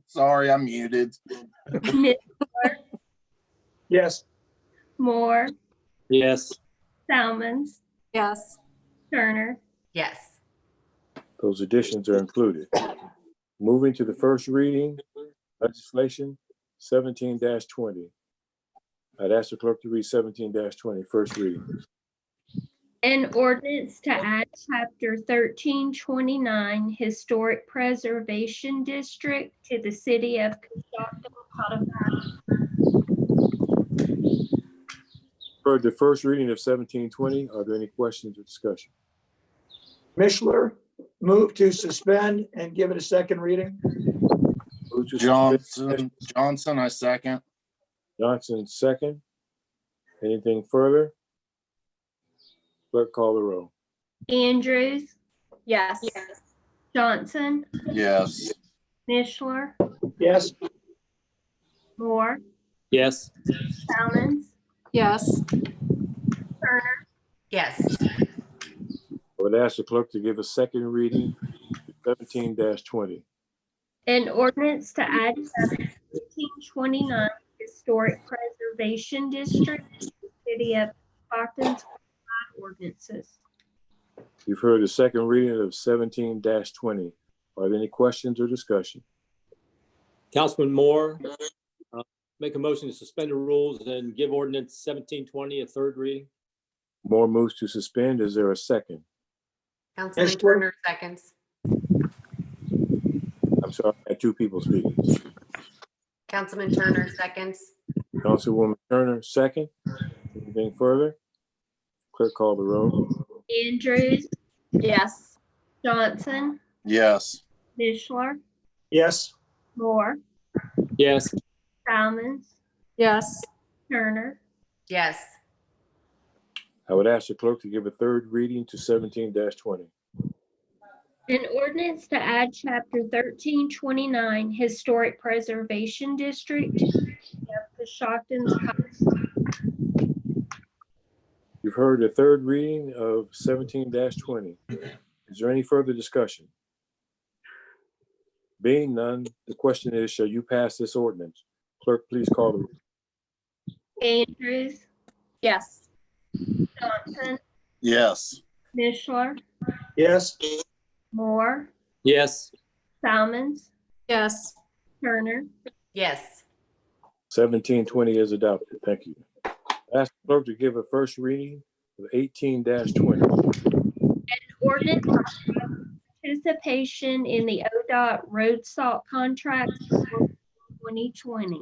Sorry, I'm muted. Miller, Yes. Moore, Yes. Salmons, Yes. Turner. Yes. Those additions are included. Moving to the first reading, legislation 17-20. I'd ask the clerk to read 17-20, first reading. An ordinance to add chapter 1329 Historic Preservation District to the city of Coshocton, Colorado. For the first reading of 17-20, are there any questions or discussion? Mishler, move to suspend and give it a second reading. Move to suspend. Johnson, I second. Johnson, second. Anything further? Clerk, call the roll. Andrews, Yes. Johnson, Yes. Mishler, Yes. Moore, Yes. Salmons, Yes. Turner. Yes. I would ask the clerk to give a second reading, 17-20. An ordinance to add chapter 1329 Historic Preservation District to the city of Coshocton's ordinances. You've heard the second reading of 17-20. Are there any questions or discussion? Councilman Moore, make a motion to suspend the rules and give ordinance 1720 a third reading. Moore moves to suspend. Is there a second? Councilman Mishler. Turner seconds. I'm sorry, I had two people speaking. Councilman Turner seconds. Councilwoman Turner, second. Anything further? Clerk, call the roll. Andrews, Yes. Johnson, Yes. Mishler, Yes. Moore, Yes. Salmons, Yes. Turner. Yes. I would ask the clerk to give a third reading to 17-20. An ordinance to add chapter 1329 Historic Preservation District to the city of Coshocton's. You've heard the third reading of 17-20. Is there any further discussion? Being none, the question is, shall you pass this ordinance? Clerk, please call the roll. Andrews, Yes. Johnson, Yes. Mishler, Yes. Moore, Yes. Salmons, Yes. Turner. Yes. 17-20 is adopted. Thank you. Ask the clerk to give a first reading of 18-20. An ordinance to participation in the ODOT road salt contract for 2020.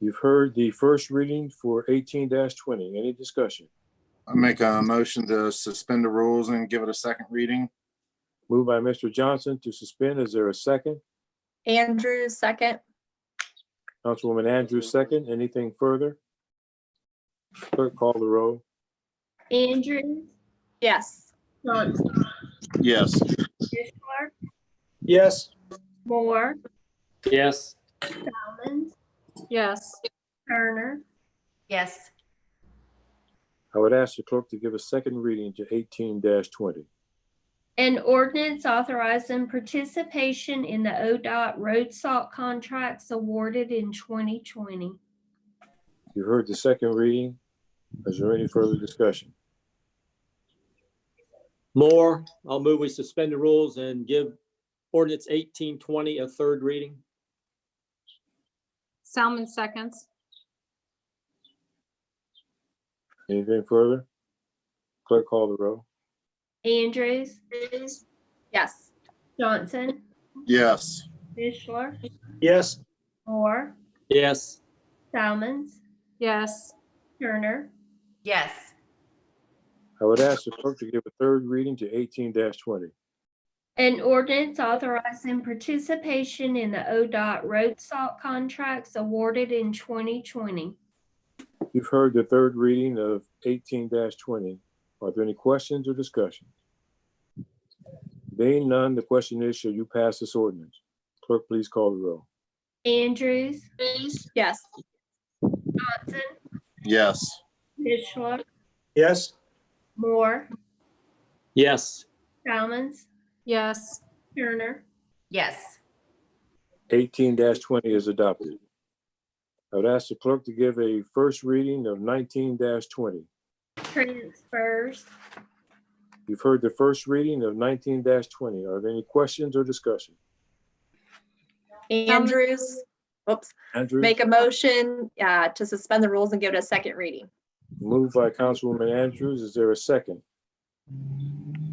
You've heard the first reading for 18-20. Any discussion? I make a motion to suspend the rules and give it a second reading. Moved by Mr. Johnson to suspend. Is there a second? Andrews, second. Councilwoman Andrews, second. Anything further? Clerk, call the roll. Andrews, Yes. Johnson, Yes. Fishler, Yes. Moore, Yes. Salmons, Yes. Turner, Yes. I would ask the clerk to give a second reading to 18-20. an ordinance authorizing participation in the ODOT road salt contracts awarded in 2020. You heard the second reading. Is there any further discussion? Moore, I'll move we suspend the rules and give ordinance 1820 a third reading. Salmon seconds. Anything further? Clerk, call the roll. Andrews, Yes. Johnson, Yes. Fishler, Yes. Moore, Yes. Salmons, Yes. Turner, Yes. I would ask the clerk to give a third reading to 18-20. an ordinance authorizing participation in the ODOT road salt contracts awarded in 2020. You've heard the third reading of 18-20. Are there any questions or discussion? Being none, the question is, shall you pass this ordinance? Clerk, please call the roll. Andrews, Yes. Johnson, Yes. Fishler, Yes. Moore, Yes. Salmons, Yes. Turner, Yes. 18-20 is adopted. I would ask the clerk to give a first reading of 19-20. transfers, You've heard the first reading of 19-20. Are there any questions or discussion? Andrews, oops, Andrews, make a motion to suspend the rules and give it a second reading. moved by Councilwoman Andrews. Is there a second?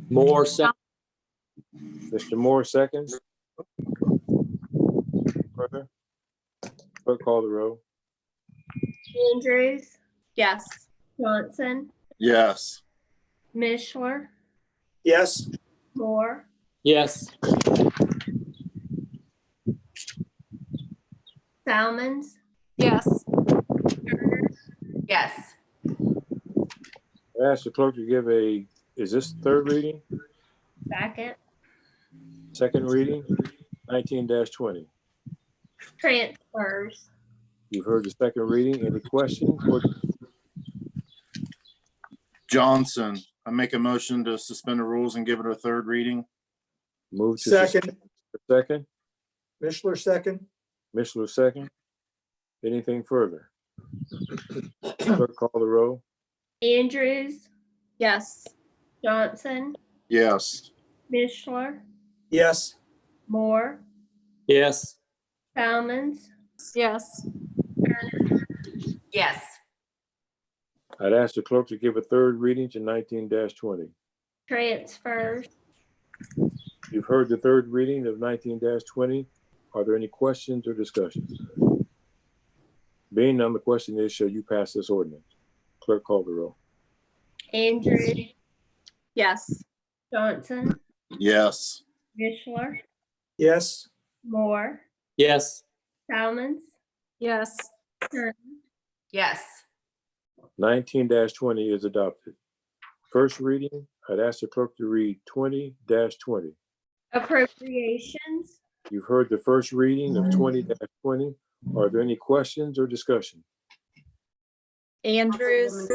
Moore, second. Mr. Moore, second. Further? Clerk, call the roll. Andrews, Yes. Johnson, Yes. Mishler, Yes. Moore, Yes. Salmons, Yes. Yes. I ask the clerk to give a, is this the third reading? second, Second reading, 19-20. transfers, You've heard the second reading. Any questions? Or Johnson, I make a motion to suspend the rules and give it a third reading. move to Second. second? Mishler, second. Mishler, second. Anything further? Clerk, call the roll. Andrews, Yes. Johnson, Yes. Mishler, Yes. Moore, Yes. Salmons, Yes. Turner, Yes. I'd ask the clerk to give a third reading to 19-20. transfers, You've heard the third reading of 19-20. Are there any questions or discussions? Being none, the question is, shall you pass this ordinance? Clerk, call the roll. Andrews, Yes. Johnson, Yes. Mishler, Yes. Moore, Yes. Salmons, Yes. Turner, Yes. 19-20 is adopted. First reading, I'd ask the clerk to read 20-20. appropriations, You've heard the first reading of 20-20. Are there any questions or discussion? Andrews,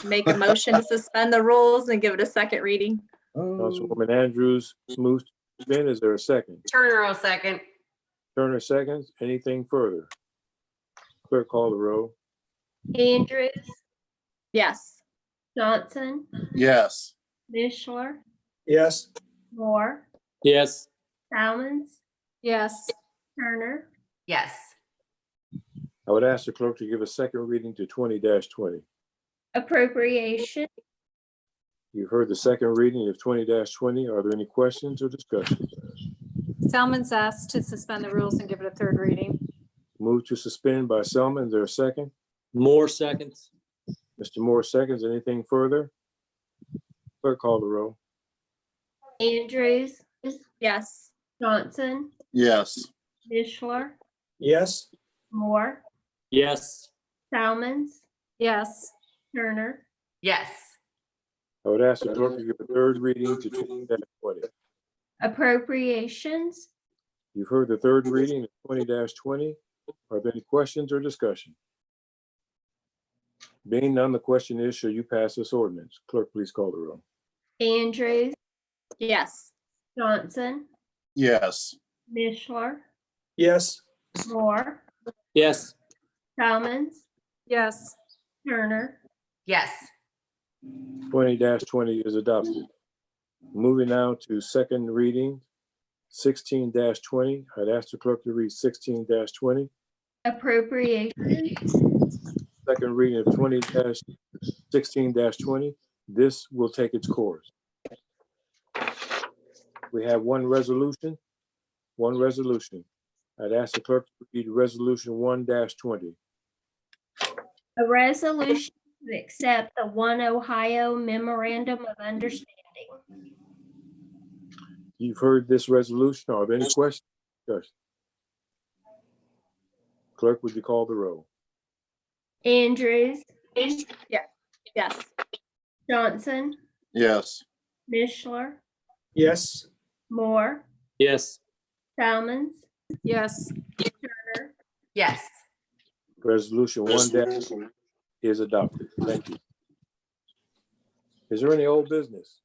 make a motion to suspend the rules and give it a second reading. Councilwoman Andrews moves to suspend. Is there a second? Turner will second. Turner seconds. Anything further? Clerk, call the roll. Andrews, Yes. Johnson, Yes. Mishler, Yes. Moore, Yes. Salmons, Yes. Turner, Yes. I would ask the clerk to give a second reading to 20-20. appropriation, You've heard the second reading of 20-20. Are there any questions or discussion? Selman's asked to suspend the rules and give it a third reading. Move to suspend by Selman. Is there a second? More seconds. Mr. Moore seconds. Anything further? Clerk, call the roll. Andrews, Yes. Johnson, Yes. Mishler, Yes. Moore, Yes. Salmons, Yes. Turner, Yes. I would ask the clerk to give a third reading to 20-20. appropriations, You've heard the third reading of 20-20. Are there any questions or discussion? Being none, the question is, shall you pass this ordinance? Clerk, please call the roll. Andrews, Yes. Johnson, Yes. Mishler, Yes. Moore, Yes. Salmons, Yes. Turner, Yes. 20-20 is adopted. Moving now to second reading, 16-20. I'd ask the clerk to read 16-20. appropriations, Second reading of 16-20. This will take its course. We have one resolution. I'd ask the clerk to read resolution 1-20. a resolution to accept the One Ohio Memorandum of Understanding. You've heard this resolution. Are there any questions? Discussion? Clerk, would you call the roll? Andrews, Yes. Johnson, Yes. Mishler, Yes. Moore, Yes. Salmons, Yes. Turner, Yes. Resolution 1- is adopted. Thank you. Is there any old business?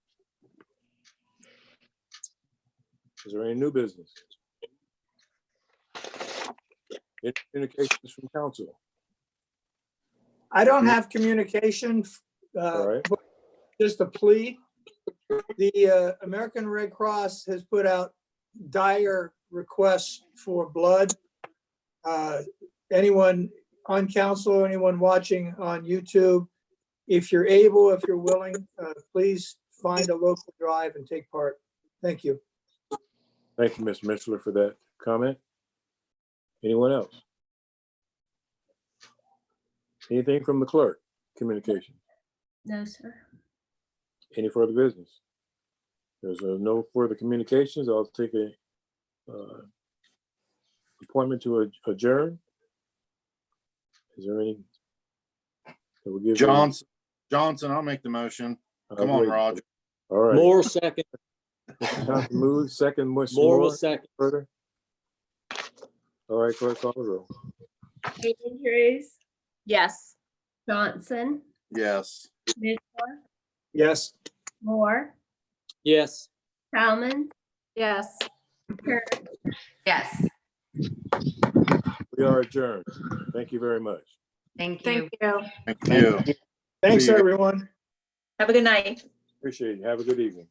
Is there any new business? Any communications from council? I don't have communication, All right. but just a plea. The American Red Cross has put out dire requests for blood. Anyone on council, anyone watching on YouTube, if you're able, if you're willing, please find a local drive and take part. Thank you. Thank you, Mr. Mishler, for that comment. Anyone else? Anything from the clerk? Communication? no, sir. Any further business? There's no further communications. I'll take a appointment to adjourn. Is there any? that will give Johnson, I'll make the motion. Come on, wait. Roger. All right. More second. Mr. Johnson moves. Second, Mr. More Moore. will second. Further. All right, clerk, call the roll. Andrews, Yes. Johnson, Yes. Mishler, Yes. Moore, Yes. Salmons, Yes. Turner. Yes. We are adjourned. Thank you very much. Thank you. Thank you. Thank you. Thanks, See you. everyone. Have a good night. Appreciate it. Have a good evening.